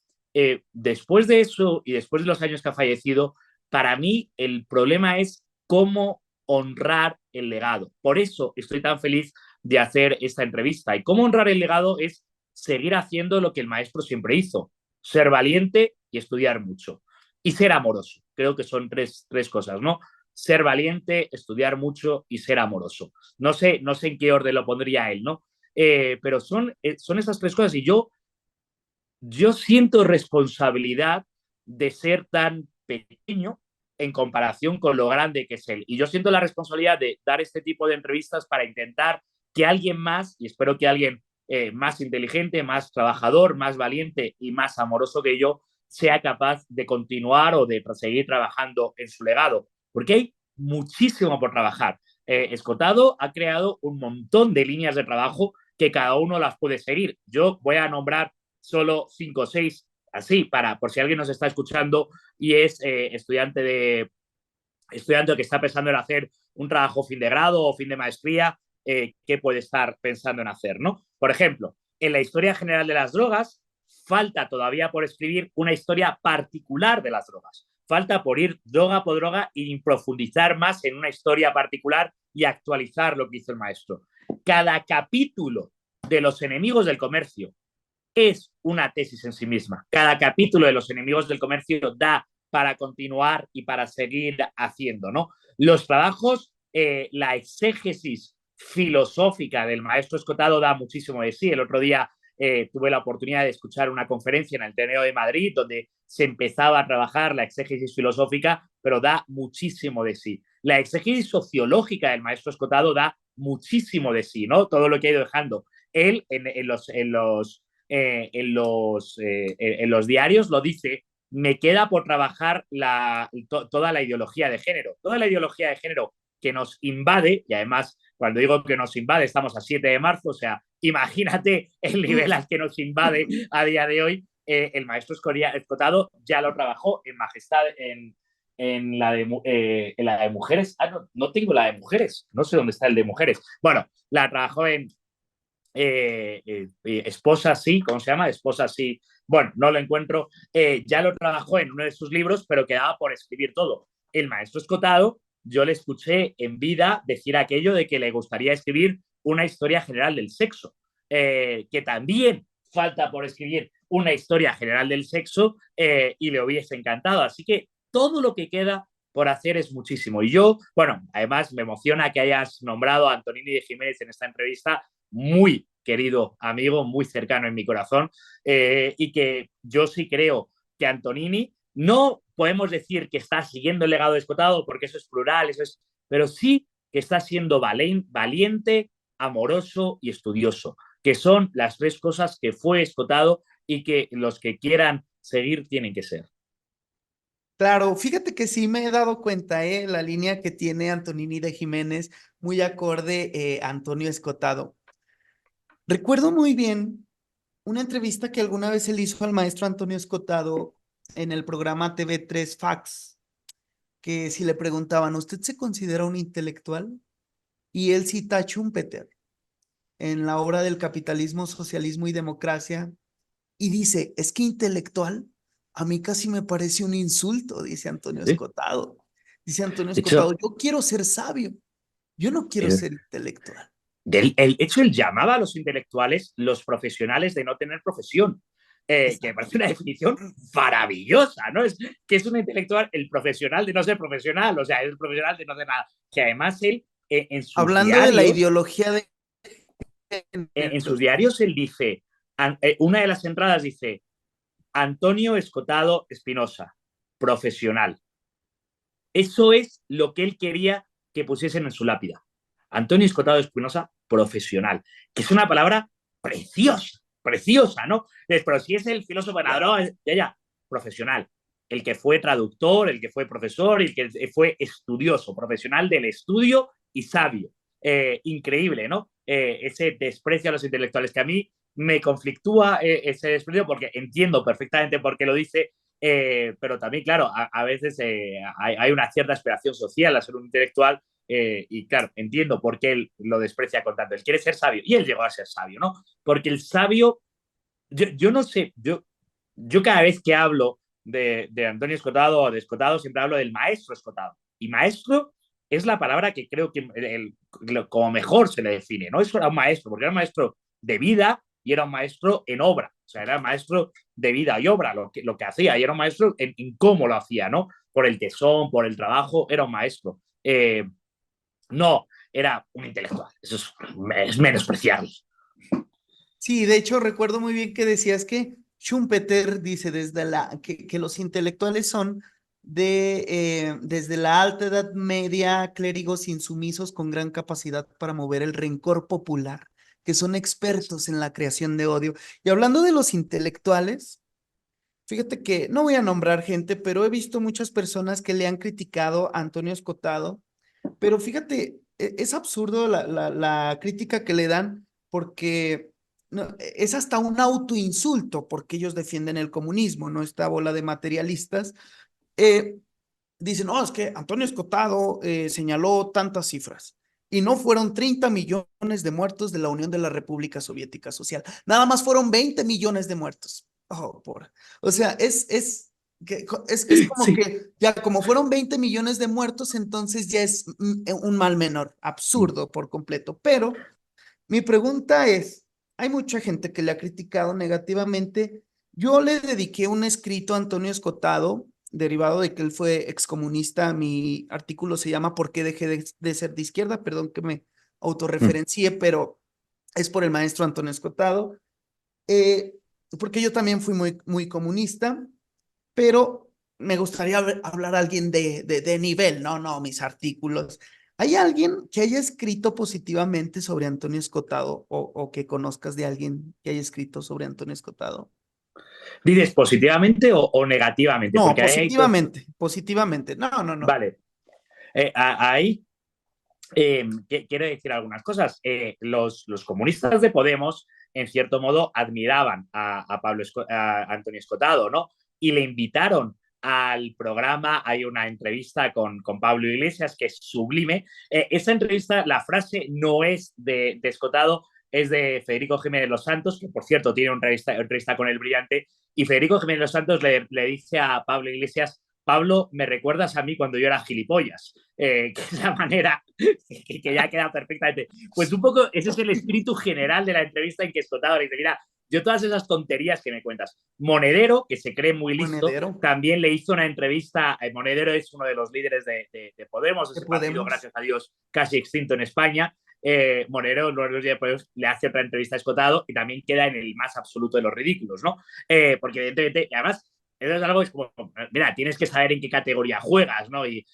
después de eso y después de los años que ha fallecido, para mí el problema es cómo honrar el legado. Por eso estoy tan feliz de hacer esta entrevista. Y cómo honrar el legado es seguir haciendo lo que el maestro siempre hizo, ser valiente y estudiar mucho. Y ser amoroso. Creo que son tres cosas, ¿no? Ser valiente, estudiar mucho y ser amoroso. No sé en qué orden lo pondría él, ¿no? Pero son esas tres cosas y yo siento responsabilidad de ser tan pequeño en comparación con lo grande que es él. Y yo siento la responsabilidad de dar este tipo de entrevistas para intentar que alguien más, y espero que alguien más inteligente, más trabajador, más valiente y más amoroso que yo, sea capaz de continuar o de seguir trabajando en su legado. Porque hay muchísimo por trabajar. Escotado ha creado un montón de líneas de trabajo que cada uno las puede seguir. Yo voy a nombrar solo 5 o 6 así, por si alguien nos está escuchando y es estudiante que está pensando en hacer un trabajo fin de grado o fin de maestría, ¿qué puede estar pensando en hacer, ¿no? Por ejemplo, en la historia general de las drogas, falta todavía por escribir una historia particular de las drogas. Falta por ir droga por droga y profundizar más en una historia particular y actualizar lo que hizo el maestro. Cada capítulo de los enemigos del comercio es una tesis en sí misma. Cada capítulo de los enemigos del comercio da para continuar y para seguir haciendo, ¿no? Los trabajos, la exégesis filosófica del maestro Escotado da muchísimo de sí. El otro día tuve la oportunidad de escuchar una conferencia en el Ateneo de Madrid donde se empezaba a trabajar la exégesis filosófica, pero da muchísimo de sí. La exégesis sociológica del maestro Escotado da muchísimo de sí, ¿no? Todo lo que ha ido dejando. Él en los diarios lo dice, me queda por trabajar toda la ideología de género. Toda la ideología de género que nos invade, y además cuando digo que nos invade estamos a 7 de marzo, o sea, imagínate el nivel al que nos invade a día de hoy, el maestro Escotado ya lo trabajó en Majestad, en la de mujeres. No, no tengo la de mujeres, no sé dónde está el de mujeres. Bueno, la trabajó en Esposa sí, ¿cómo se llama? Esposa sí. Bueno, no lo encuentro. Ya lo trabajó en uno de sus libros, pero quedaba por escribir todo. El maestro Escotado, yo le escuché en vida decir aquello de que le gustaría escribir una historia general del sexo, que también falta por escribir una historia general del sexo y le hubiese encantado. Así que todo lo que queda por hacer es muchísimo. Y yo, bueno, además me emociona que hayas nombrado a Antonini de Jiménez en esta entrevista, muy querido amigo, muy cercano en mi corazón, y que yo sí creo que Antonini, no podemos decir que está siguiendo el legado de Escotado, porque eso es plural, pero sí que está siendo valiente, amoroso y estudioso, que son las tres cosas que fue Escotado y que los que quieran seguir tienen que ser. Claro, fíjate que sí me he dado cuenta, la línea que tiene Antonini de Jiménez, muy acorde a Antonio Escotado. Recuerdo muy bien una entrevista que alguna vez él hizo al maestro Antonio Escotado en el programa TV3 Fax, que si le preguntaban, ¿usted se considera un intelectual? Y él cita a Schumpeter en la obra del capitalismo, socialismo y democracia, y dice, es que intelectual, a mí casi me parece un insulto, dice Antonio ¿Sí? Escotado. Dice Antonio De Escotado, hecho, yo quiero ser sabio, yo no quiero él, ser intelectual. él llamaba a los intelectuales los profesionales de no tener profesión, que me Exacto. parece una definición maravillosa, ¿no? Es que es un intelectual, el profesional de no ser profesional, o sea, es el profesional de no hacer nada. Que además él, Hablando de la ideología de en sus género. diarios, él dice, una de las entradas dice, Antonio Escotado Espinosa, profesional. Eso es lo que él quería que pusiesen en su lápida. Antonio Escotado Espinosa, profesional, que es una palabra preciosa, preciosa, ¿no? Pero si es el filósofo ganador, ya, profesional. El que fue traductor, el que fue profesor, el que fue estudioso, profesional del estudio y sabio. Increíble, ¿no? Ese desprecio a los intelectuales que a mí me conflictúa ese desprecio porque entiendo perfectamente por qué lo dice, pero también, claro, a veces hay una cierta aspiración social a ser un intelectual y claro, entiendo por qué él lo desprecia con tanto. Él quiere ser sabio y él llegó a ser sabio, ¿no? Porque el sabio, yo no sé, yo cada vez que hablo de Antonio Escotado o de Escotado siempre hablo del maestro Escotado. Y maestro es la palabra que creo que como mejor se le define, ¿no? Eso era un maestro, porque era un maestro de vida y era un maestro en obra. O sea, era un maestro de vida y obra lo que hacía y era un maestro en cómo lo hacía, ¿no? Por el tesón, por el trabajo, era un maestro. No, era un intelectual. Eso es menospreciarlo. Sí, de hecho recuerdo muy bien que decías que Schumpeter dice que los intelectuales son desde la alta edad media, clérigos insumisos con gran capacidad para mover el rencor popular, que son expertos en la creación de odio. Y hablando de los intelectuales, fíjate que no voy a nombrar gente, pero he visto muchas personas que le han criticado a Antonio Escotado, pero fíjate, es absurdo la crítica que le dan porque no, es hasta un autoinsulto porque ellos defienden el comunismo, ¿no? Esta bola de materialistas. Eh, Dicen, no, es que Antonio Escotado señaló tantas cifras y no fueron 30 millones de muertos de la Unión de la República Soviética Social, nada más fueron 20 millones de muertos. Oh, por... O sea, es como Sí. que ya como fueron 20 millones de muertos, entonces ya es un mal menor, absurdo por completo. Pero mi pregunta es, hay mucha gente que le ha criticado negativamente. Yo le dediqué un escrito a Antonio Escotado, derivado de que él fue excomunista. Mi artículo se llama ¿Por qué dejé de ser de izquierda? Perdón que me Mm. autorreferencié, pero es por el maestro Antonio Escotado. Eh, Porque yo también fui muy comunista, pero me gustaría hablar a alguien de nivel, no, mis artículos. ¿Hay alguien que haya escrito positivamente sobre Antonio Escotado o que conozcas de alguien que haya escrito sobre Antonio Escotado? ¿Dices positivamente o negativamente? No, Porque ahí hay dos. positivamente, positivamente. No. Vale. Ahí quiero decir algunas cosas. Los comunistas de Podemos, en cierto modo, admiraban a a Antonio Escotado, ¿no? Y le invitaron al programa. Hay una entrevista con Pablo Iglesias que es sublime. Esa entrevista, la frase no es de Escotado, es de Federico Jiménez Los Santos, que por cierto tiene una entrevista con el brillante, y Federico Jiménez Los Santos le dice a Pablo Iglesias: Pablo, me recuerdas a mí cuando yo era gilipollas, que es la manera que ya queda perfectamente. Pues un poco ese es el espíritu general de la entrevista, en que Escotado le dice: mira, yo todas esas tonterías que me cuentas. Monedero, que se cree muy listo, Monedero, también le hizo una entrevista. Monedero es uno de los líderes de Podemos, que ese partido, podemos. gracias a Dios, casi extinto en España. Monedero, uno de los líderes de Podemos, le hace otra entrevista a Escotado y también queda en el más absoluto de los ridículos, ¿no? Porque evidentemente, además, eso es algo que es como, mira, tienes que saber en qué categoría juegas, ¿no? Y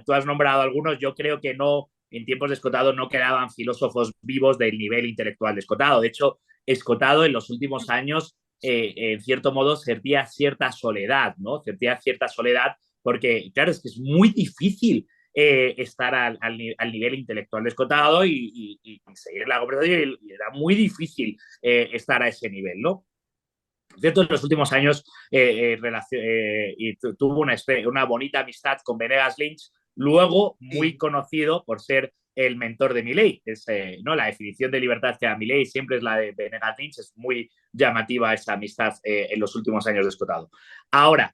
tú has nombrado algunos. Yo creo que no, en tiempos de Escotado no quedaban filósofos vivos del nivel intelectual de Escotado. De hecho, Escotado en los últimos años, en cierto modo, sentía cierta soledad, ¿no? Sentía cierta soledad porque, claro, es que es muy difícil estar al nivel intelectual de Escotado y seguir la conversación, y era muy difícil estar a ese nivel, ¿no? Cierto, en los últimos años tuvo una bonita amistad con Venegas Lynch, luego muy Sí. conocido por ser el mentor de Milley. ¿No? La definición de libertad que da Milley siempre es la de Venegas Lynch. Es muy llamativa esa amistad en los últimos años de Escotado. Ahora,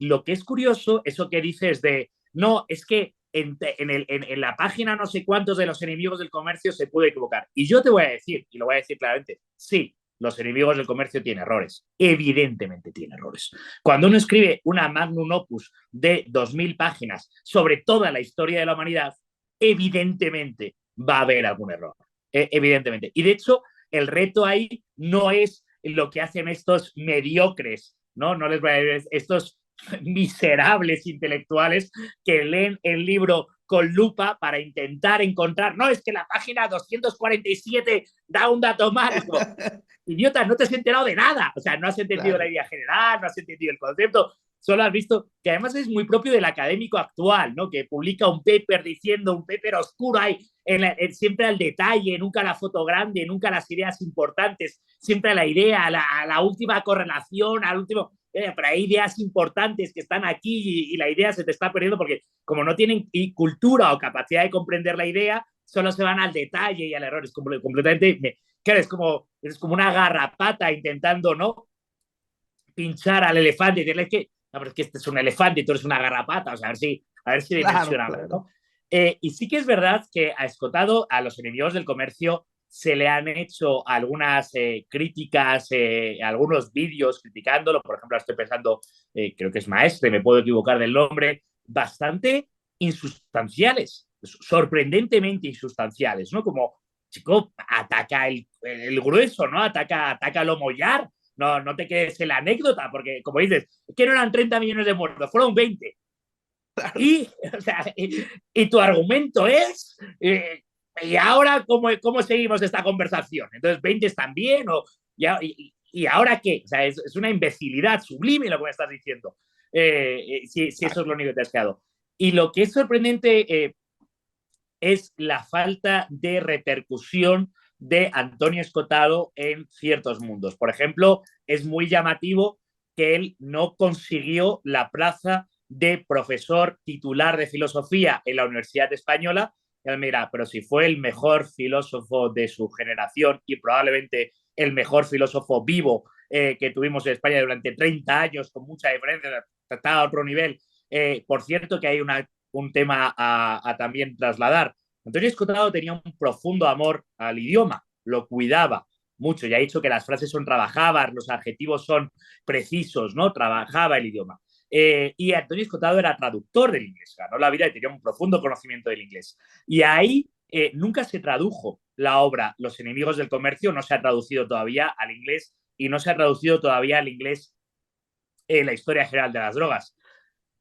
lo que es curioso, eso que dices de, no, es que en la página no sé cuántos de los enemigos del comercio se puede equivocar. Y yo te voy a decir, y lo voy a decir claramente, sí, los enemigos del comercio tienen errores. Evidentemente tiene errores. Cuando uno escribe una magnum opus de 2000 páginas sobre toda la historia de la humanidad, evidentemente va a haber algún error. Evidentemente. Y de hecho, el reto ahí no es lo que hacen estos mediocres, ¿no? No les voy a decir estos miserables intelectuales que leen el libro con lupa para intentar encontrar, no, es que la página 247 da un dato mal. Es como, idiota, no te has enterado de nada. O sea, no has entendido la Claro. idea general, no has entendido el concepto, solo has visto que además es muy propio del académico actual, ¿no? Que publica un paper diciendo, un paper oscuro ahí, siempre al detalle, nunca la foto grande, nunca las ideas importantes, siempre a la idea, a la última correlación, al último. Pero hay ideas importantes que están aquí y la idea se te está perdiendo porque, como no tienen cultura o capacidad de comprender la idea, solo se van al detalle y al error. Es completamente. Claro, es como una garrapata intentando, ¿no? Pinchar al elefante y decirle que, no, pero es que este es un elefante y tú eres una garrapata. O sea, a ver si Claro, dimensionamos, claro. ¿no? Y sí que es verdad que a Escotado, a los enemigos del comercio, se le han hecho algunas críticas, algunos vídeos criticándolo. Por ejemplo, estoy pensando, creo que es Maestre, me puedo equivocar del nombre, bastante insustanciales, sorprendentemente insustanciales, ¿no? Como, chico, ataca el grueso, ¿no? Ataca lo mollar. No te quedes en la anécdota, porque, como dices, que no eran 30 millones de muertos, fueron 20. Claro. Y, o sea, y tu argumento es, ¿y ahora cómo seguimos esta conversación? Entonces, 20 están bien, y ahora qué? O sea, es una imbecilidad sublime lo que me estás diciendo, si eso es lo único que te has quedado. Y lo que es sorprendente es la falta de repercusión de Antonio Escotado en ciertos mundos. Por ejemplo, es muy llamativo que él no consiguió la plaza de profesor titular de filosofía en la Universidad Española. Y él mira, pero si fue el mejor filósofo de su generación y probablemente el mejor filósofo vivo que tuvimos en España durante 30 años, con mucha diferencia, está a otro nivel. Por cierto, que hay un tema a también trasladar. Antonio Escotado tenía un profundo amor al idioma, lo cuidaba mucho. Ya he dicho que las frases son trabajadas, los adjetivos son precisos, ¿no? Trabajaba el idioma. Y Antonio Escotado era traductor del inglés, ganó la vida y tenía un profundo conocimiento del inglés. Y ahí nunca se tradujo la obra Los enemigos del comercio, no se ha traducido todavía al inglés y no se ha traducido todavía al inglés la historia general de las drogas.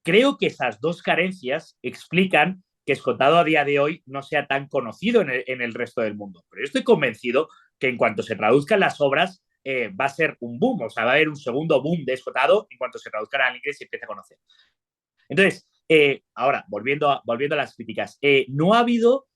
Creo que esas dos carencias explican que Escotado a día de hoy no sea tan conocido en el resto del mundo. Pero yo estoy convencido que en cuanto se traduzcan las obras, va a ser un boom, o sea, va a haber un segundo boom de Escotado en cuanto se traduzcan al inglés y empiece a conocer. Entonces, ahora, volviendo a las críticas, no ha habido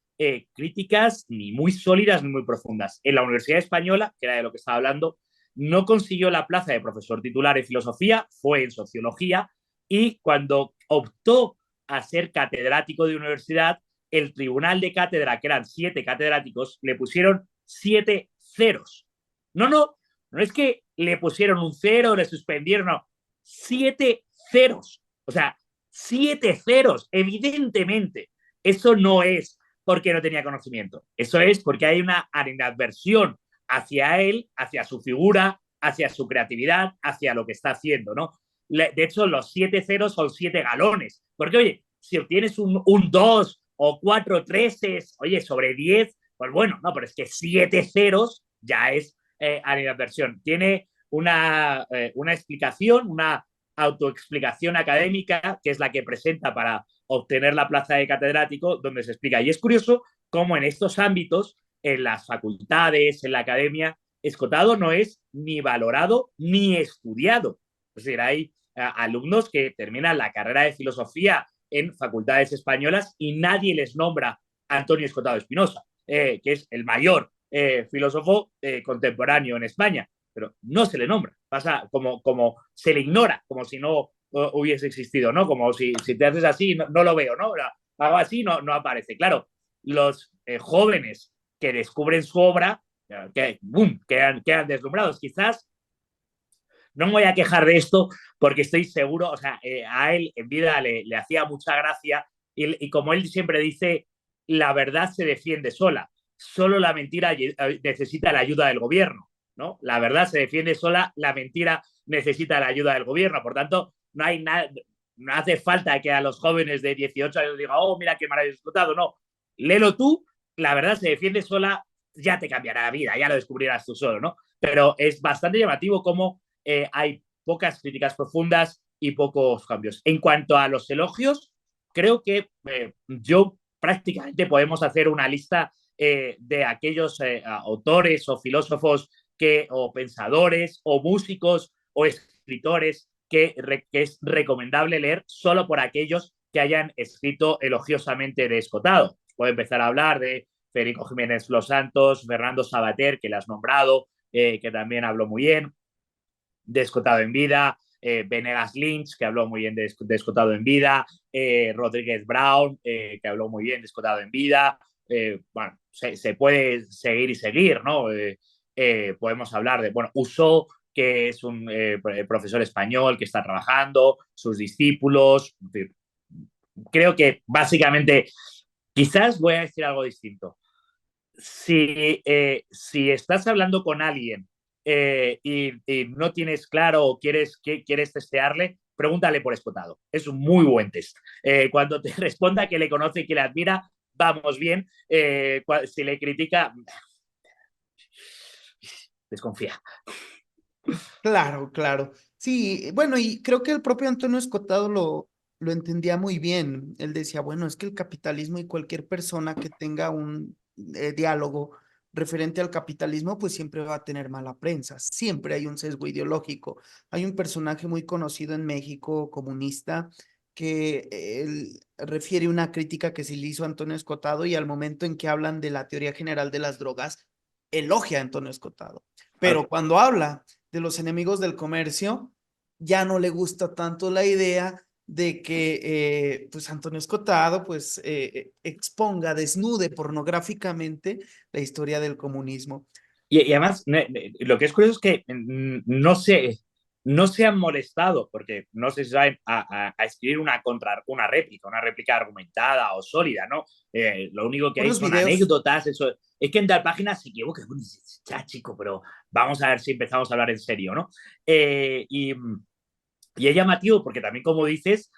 críticas ni muy sólidas ni muy profundas. En la Universidad Española, que era de lo que estaba hablando, no consiguió la plaza de profesor titular en filosofía, fue en sociología, y cuando optó a ser catedrático de universidad, el tribunal de cátedra, que eran 7 catedráticos, le pusieron 7 ceros. No, no, no es que le pusieron un cero, le suspendieron, no, 7 ceros. O sea, 7 ceros, evidentemente. Eso no es porque no tenía conocimiento. Eso es porque hay una animadversión hacia él, hacia su figura, hacia su creatividad, hacia lo que está haciendo, ¿no? De hecho, los 7 ceros son 7 galones. Porque, oye, si obtienes un 2 o 4 treses, oye, sobre 10, pues bueno, no, pero es que 7 ceros ya es animadversión. Tiene una explicación, una autoexplicación académica, que es la que presenta para obtener la plaza de catedrático, donde se explica. Y es curioso cómo en estos ámbitos, en las facultades, en la academia, Escotado no es ni valorado ni estudiado. Es decir, hay alumnos que terminan la carrera de filosofía en facultades españolas y nadie les nombra a Antonio Escotado Espinosa, que es el mayor filósofo contemporáneo en España, pero no se le nombra, pasa como se le ignora, como si no hubiese existido, ¿no? Como si te haces así, no lo veo, ¿no? Algo así no aparece. Claro, los jóvenes que descubren su obra, que, boom, quedan deslumbrados. Quizás no me voy a quejar de esto porque estoy seguro, o sea, a él en vida le hacía mucha gracia y como él siempre dice, la verdad se defiende sola. Solo la mentira necesita la ayuda del gobierno, ¿no? La verdad se defiende sola, la mentira necesita la ayuda del gobierno. Por tanto, no hay nada, no hace falta que a los jóvenes de 18 años digan, oh, mira qué maravilloso explotado. No, léelo tú, la verdad se defiende sola, ya te cambiará la vida, ya lo descubrirás tú solo, ¿no? Pero es bastante llamativo cómo hay pocas críticas profundas y pocos cambios. En cuanto a los elogios, creo que yo prácticamente podemos hacer una lista de aquellos autores o filósofos o pensadores o músicos o escritores que es recomendable leer solo por aquellos que hayan escrito elogiosamente de Escotado. Puedo empezar a hablar de Federico Jiménez Los Santos, Fernando Sabater, que le has nombrado, que también habló muy bien, de Escotado en vida, Venegas Lynch, que habló muy bien de Escotado en vida, Rodríguez Brown, que habló muy bien de Escotado en vida. Bueno, se puede seguir y seguir, ¿no? Podemos hablar de, bueno, Uso, que es un profesor español que está trabajando, sus discípulos. Creo que básicamente, quizás voy a decir algo distinto. Si estás hablando con alguien y no tienes claro o quieres testearle, pregúntale por Escotado. Es un muy buen test. Cuando te responda que le conoce y que le admira, vamos bien. Si le critica, desconfía. Claro, claro. Sí, bueno, y creo que el propio Antonio Escotado lo entendía muy bien. Él decía, bueno, es que el capitalismo y cualquier persona que tenga un diálogo referente al capitalismo, pues siempre va a tener mala prensa. Siempre hay un sesgo ideológico. Hay un personaje muy conocido en México, comunista, que él refiere una crítica que se le hizo a Antonio Escotado y al momento en que hablan de la teoría general de las drogas, elogia a Antonio Escotado. Pero Claro. cuando habla de los enemigos del comercio, ya no le gusta tanto la idea de que pues Antonio Escotado pues exponga, desnude pornográficamente la historia del comunismo. Y además, lo que es curioso es que no se han molestado, porque no se saben a escribir una réplica argumentada o sólida, ¿no? Lo único que Por hay los son videos, anécdotas, eso. Es que en tal página se equivoca. Bueno, ya, chico, pero vamos a ver si empezamos a hablar en serio, ¿no? Y es llamativo porque también, como dices,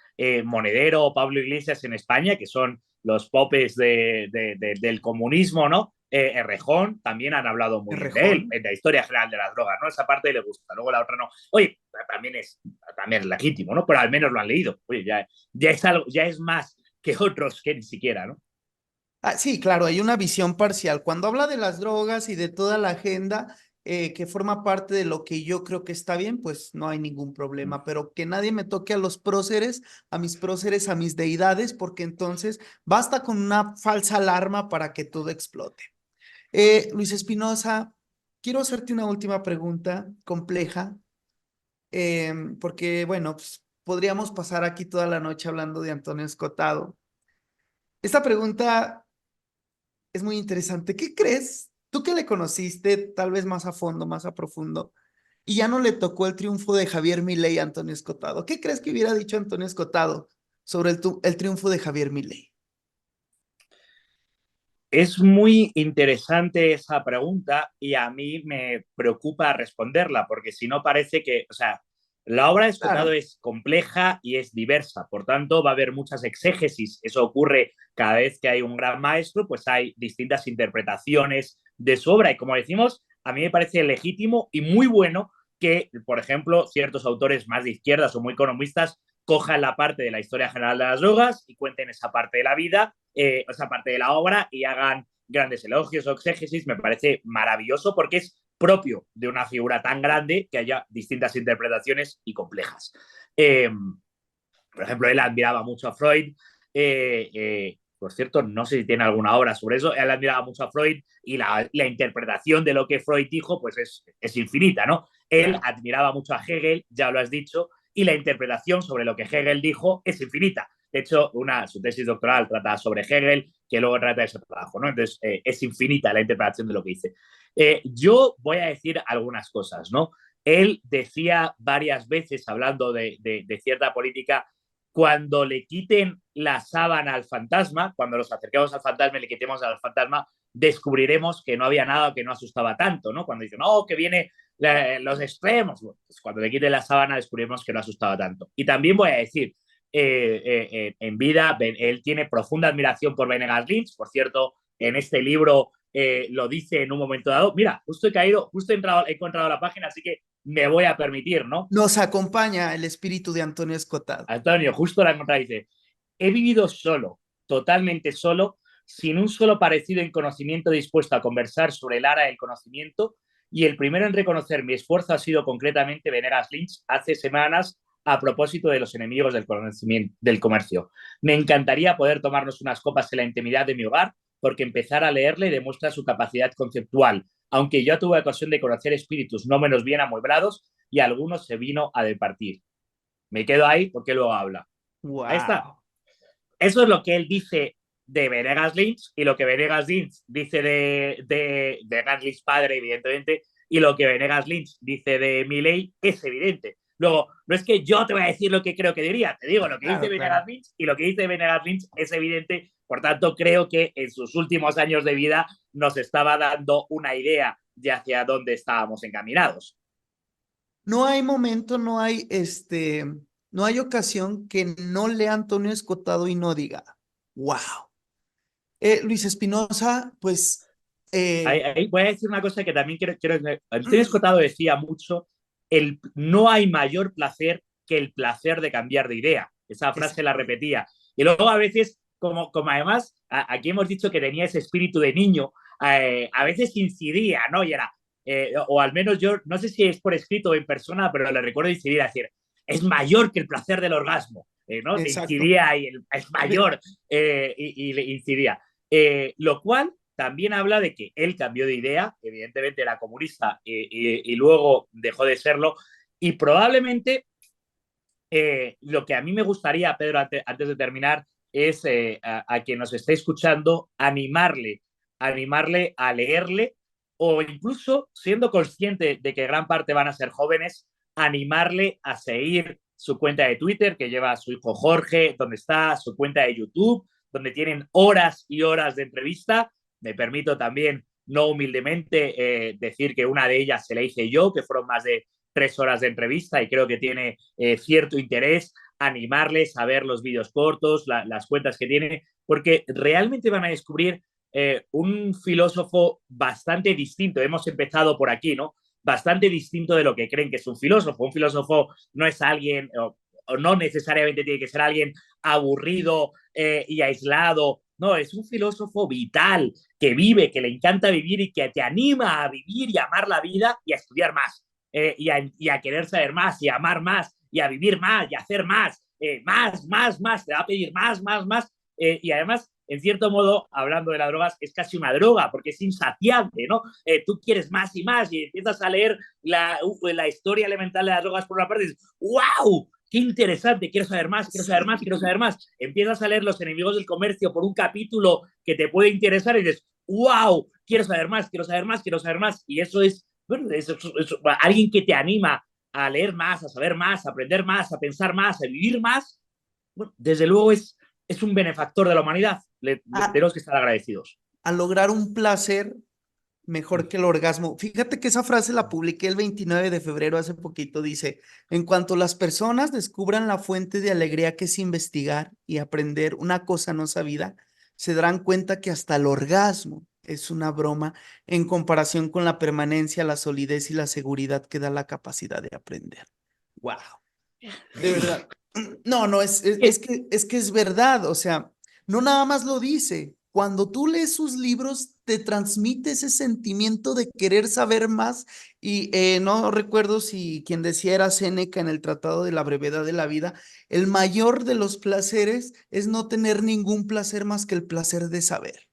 Monedero o Pablo Iglesias en España, que son los popes del comunismo, ¿no? Errejón, también han hablado muy bien de él, Rejón. en la historia general de las drogas, ¿no? Esa parte le gusta, luego la otra no. Oye, también es legítimo, ¿no? Pero al menos lo han leído. Oye, ya es algo, ya es más que otros que ni siquiera, ¿no? Ah, sí, claro, hay una visión parcial. Cuando habla de las drogas y de toda la agenda que forma parte de lo que yo creo que está bien, pues no hay ningún problema, pero que nadie me toque a los próceres, a mis deidades, porque entonces basta con una falsa alarma para que todo explote. Luis Espinosa, quiero hacerte una última pregunta compleja, porque bueno, pues, podríamos pasar aquí toda la noche hablando de Antonio Escotado. Esta pregunta es muy interesante. ¿Qué crees? Tú que le conociste tal vez más a fondo, más a profundo, y ya no le tocó el triunfo de Javier Milei a Antonio Escotado. ¿Qué crees que hubiera dicho Antonio Escotado sobre el triunfo de Javier Milei? Es muy interesante esa pregunta y a mí me preocupa responderla, porque si no parece que, o sea, la obra de Escotado Claro, es compleja y es diversa, por tanto va a haber muchas exégesis. Eso ocurre cada vez que hay un gran maestro, pues hay distintas interpretaciones de su obra y como decimos, a mí me parece legítimo y muy bueno que, por ejemplo, ciertos autores más de izquierdas o muy economistas cojan la parte de la historia general de las drogas y cuenten esa parte de la vida, esa parte de la obra y hagan grandes elogios o exégesis. Me parece maravilloso porque es propio de una figura tan grande que haya distintas interpretaciones y complejas. Por ejemplo, él admiraba mucho a Freud. Por cierto, no sé si tiene alguna obra sobre eso. Él admiraba mucho a Freud y la interpretación de lo que Freud dijo pues es infinita, ¿no? Él claro. admiraba mucho a Hegel, ya lo has dicho, y la interpretación sobre lo que Hegel dijo es infinita. De hecho, su tesis doctoral trata sobre Hegel, que luego trata ese trabajo, ¿no? Entonces, es infinita la interpretación de lo que dice. Yo voy a decir algunas cosas, ¿no? Él decía varias veces, hablando de cierta política, cuando le quiten la sábana al fantasma, cuando nos acerquemos al fantasma y le quitemos al fantasma, descubriremos que no había nada que no asustaba tanto, ¿no? Cuando dicen, no, que viene los extremos, bueno, pues cuando le quiten la sábana descubriremos que no asustaba tanto. Y también voy a decir, en vida, él tiene profunda admiración por Venegas Lynch, por cierto, en este libro lo dice en un momento dado. Mira, justo he caído, he encontrado la página, así que me voy a permitir, ¿no? Nos acompaña el espíritu de Antonio Escotado. Antonio, justo la encontré, dice, he vivido solo, totalmente solo, sin un solo parecido en conocimiento dispuesto a conversar sobre el área del conocimiento, y el primero en reconocer mi esfuerzo ha sido concretamente Venegas Lynch hace semanas a propósito de los enemigos del conocimiento, del comercio. Me encantaría poder tomarnos unas copas en la intimidad de mi hogar, porque empezar a leerle demuestra su capacidad conceptual, aunque yo tuve ocasión de conocer espíritus no menos bien amueblados y algunos se vino a departir. Me quedo ahí porque luego habla. Ahí está. Wow. Eso es lo que él dice de Venegas Lynch y lo que Venegas Lynch dice de Venegas Lynch padre, evidentemente, y lo que Venegas Lynch dice de Milley es evidente. Luego, no es que yo te voy a decir lo que creo que diría, te digo lo que dice Claro, Venegas claro. Lynch y lo que dice Venegas Lynch es evidente. Por tanto, creo que en sus últimos años de vida nos estaba dando una idea de hacia dónde estábamos encaminados. No hay momento, no hay ocasión que no lea Antonio Escotado y no diga, wow. Luis Espinosa, pues, eh, Ahí voy a decir una cosa que también quiero Antonio Escotado decía mucho, no hay mayor placer que el placer de cambiar de idea. Esa frase la exactamente. repetía. Y luego a veces, como además, aquí hemos dicho que tenía ese espíritu de niño, a veces incidía, ¿no? Y era, o al menos yo, no sé si es por escrito o en persona, pero le recuerdo incidir, a decir, es mayor que el placer del orgasmo, ¿no? Te Exacto. incidía y es mayor, y le incidía. Lo cual también habla de que él cambió de idea, evidentemente era comunista y luego dejó de serlo, y probablemente lo que a mí me gustaría, Pedro, antes de terminar, es a quien nos esté escuchando, animarle a leerle o incluso siendo consciente de que gran parte van a ser jóvenes, animarle a seguir su cuenta de Twitter que lleva a su hijo Jorge, donde está su cuenta de YouTube, donde tienen horas y horas de entrevista. Me permito también, no humildemente, decir que una de ellas se la hice yo, que fueron más de 3 horas de entrevista y creo que tiene cierto interés animarles a ver los vídeos cortos, las cuentas que tiene, porque realmente van a descubrir un filósofo bastante distinto. Hemos empezado por aquí, ¿no? Bastante distinto de lo que creen que es un filósofo. Un filósofo no es alguien, o no necesariamente tiene que ser alguien aburrido y aislado. No, es un filósofo vital, que vive, que le encanta vivir y que te anima a vivir y a amar la vida y a estudiar más y a querer saber más y a amar más y a vivir más y a hacer más, te va a pedir más. Y además, en cierto modo, hablando de las drogas, es casi una droga porque es insaciable, ¿no? Tú quieres más y más y empiezas a leer la historia elemental de las drogas por una parte y dices, ¡wow! ¡Qué interesante! Quiero saber más, quiero saber más, quiero saber más. Empiezas a leer Los enemigos del comercio por un capítulo que te puede interesar y dices, ¡wow! Quiero saber más, quiero saber más, quiero saber más. Y eso es, bueno, alguien que te anima a leer más, a saber más, a aprender más, a pensar más, a vivir más. Bueno, desde luego es un benefactor de la humanidad. A, Tenemos que estar agradecidos. a lograr un placer mejor que el orgasmo. Fíjate que esa frase la publiqué el 29 de febrero hace poquito. Dice, en cuanto las personas descubran la fuente de alegría que es investigar y aprender una cosa no sabida, se darán cuenta que hasta el orgasmo es una broma en comparación con la permanencia, la solidez y la seguridad que da la capacidad de aprender. Wow, de verdad. No, no, es que es verdad, o sea, no nada más lo dice. Cuando tú lees sus libros, te transmite ese sentimiento de querer saber más y no recuerdo si quien decía era Séneca en el Tratado de la Brevedad de la Vida, el mayor de los placeres es no tener ningún placer más que el placer de saber,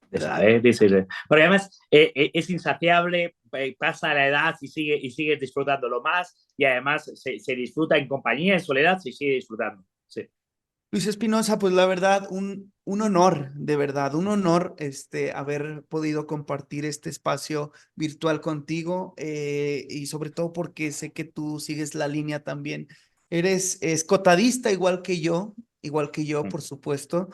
¿verdad? ¿Sabes? Sí, sí. Porque además es insaciable, pasa la edad y sigue disfrutándolo más y además se disfruta en compañía, en soledad, se sigue disfrutando. Sí. Luis Espinosa, pues la verdad, un honor, de verdad, un honor haber podido compartir este espacio virtual contigo y sobre todo porque sé que tú sigues la línea también. Eres escotadista igual que yo, por supuesto.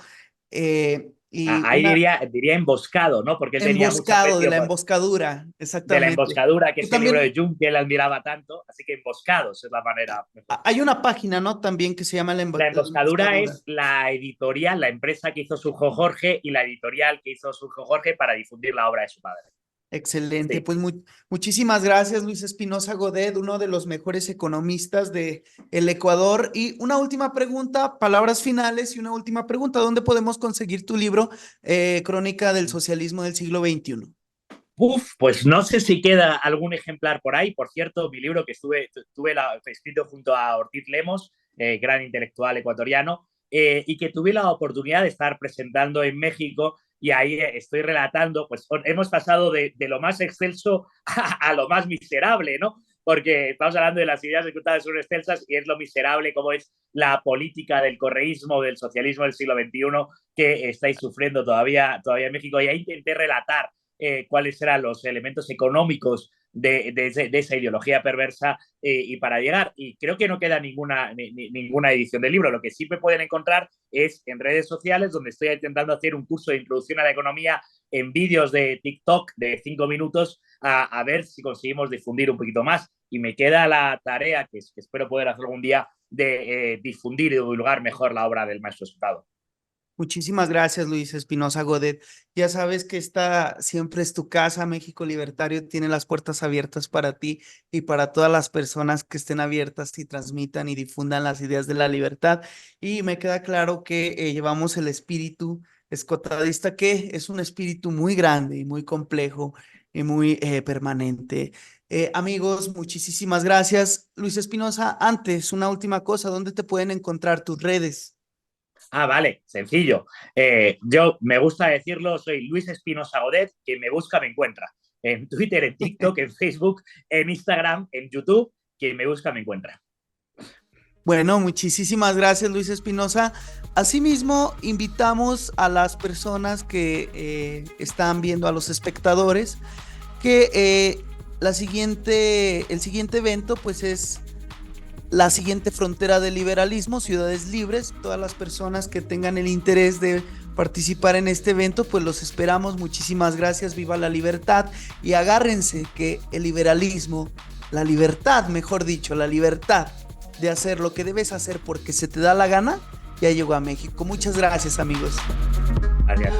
Y Ahí una diría emboscado, ¿no? Porque él tenía mucho emboscado de aprecio la por, emboscadura, de la exactamente. emboscadura, que Tú ese libro de también, Jung que él admiraba tanto, así que emboscados es la manera mejor. hay una página, ¿no? También que se llama La la emboscadura emboscadura. es la editorial, la empresa que hizo su hijo Jorge y la editorial que hizo su hijo Jorge para difundir la obra de su padre. Excelente, Sí. pues muchísimas gracias, Luis Espinosa Godet, uno de los mejores economistas de el Ecuador. Y una última pregunta, palabras finales y una última pregunta, ¿dónde podemos conseguir tu libro, Crónica del Socialismo del siglo XXI? Uf, pues no sé si queda algún ejemplar por ahí. Por cierto, mi libro que tuve escrito junto a Ortiz Lemos, gran intelectual ecuatoriano, y que tuve la oportunidad de estar presentando en México y ahí estoy relatando, pues hemos pasado de lo más excelso a lo más miserable, ¿no? Porque estamos hablando de las ideas ejecutadas son excelsas y es lo miserable como es la política del correísmo, del socialismo del siglo XXI que estáis sufriendo todavía en México. Y ahí intenté relatar cuáles eran los elementos económicos de esa ideología perversa y para llegar. Y creo que no queda ninguna edición del libro. Lo que sí me pueden encontrar es en redes sociales, donde estoy intentando hacer un curso de introducción a la economía en vídeos de TikTok de 5 minutos, a ver si conseguimos difundir un poquito más. Y me queda la tarea, que espero poder hacer algún día, de difundir y divulgar mejor la obra del maestro Escotado. Muchísimas gracias, Luis Espinosa Godet. Ya sabes que esta siempre es tu casa. México Libertario tiene las puertas abiertas para ti y para todas las personas que estén abiertas y transmitan y difundan las ideas de la libertad. Y me queda claro que llevamos el espíritu escotadista, que es un espíritu muy grande y muy complejo y muy permanente. Amigos, muchísimas gracias. Luis Espinosa, antes, una última cosa, ¿dónde te pueden encontrar tus redes? Ah, vale, sencillo. Yo me gusta decirlo, soy Luis Espinosa Godet, quien me busca me encuentra. En Twitter, en TikTok, en Facebook, en Instagram, en YouTube, quien me busca me encuentra. Bueno, muchísimas gracias, Luis Espinosa. Asimismo, invitamos a las personas que están viendo, a los espectadores, que el siguiente evento pues es la siguiente frontera del liberalismo, Ciudades Libres. Todas las personas que tengan el interés de participar en este evento, pues los esperamos. Muchísimas gracias, viva la libertad y agárrense que el liberalismo, la libertad, mejor dicho, la libertad de hacer lo que debes hacer porque se te da la gana, ya llegó a México. Muchas gracias, amigos. Gracias.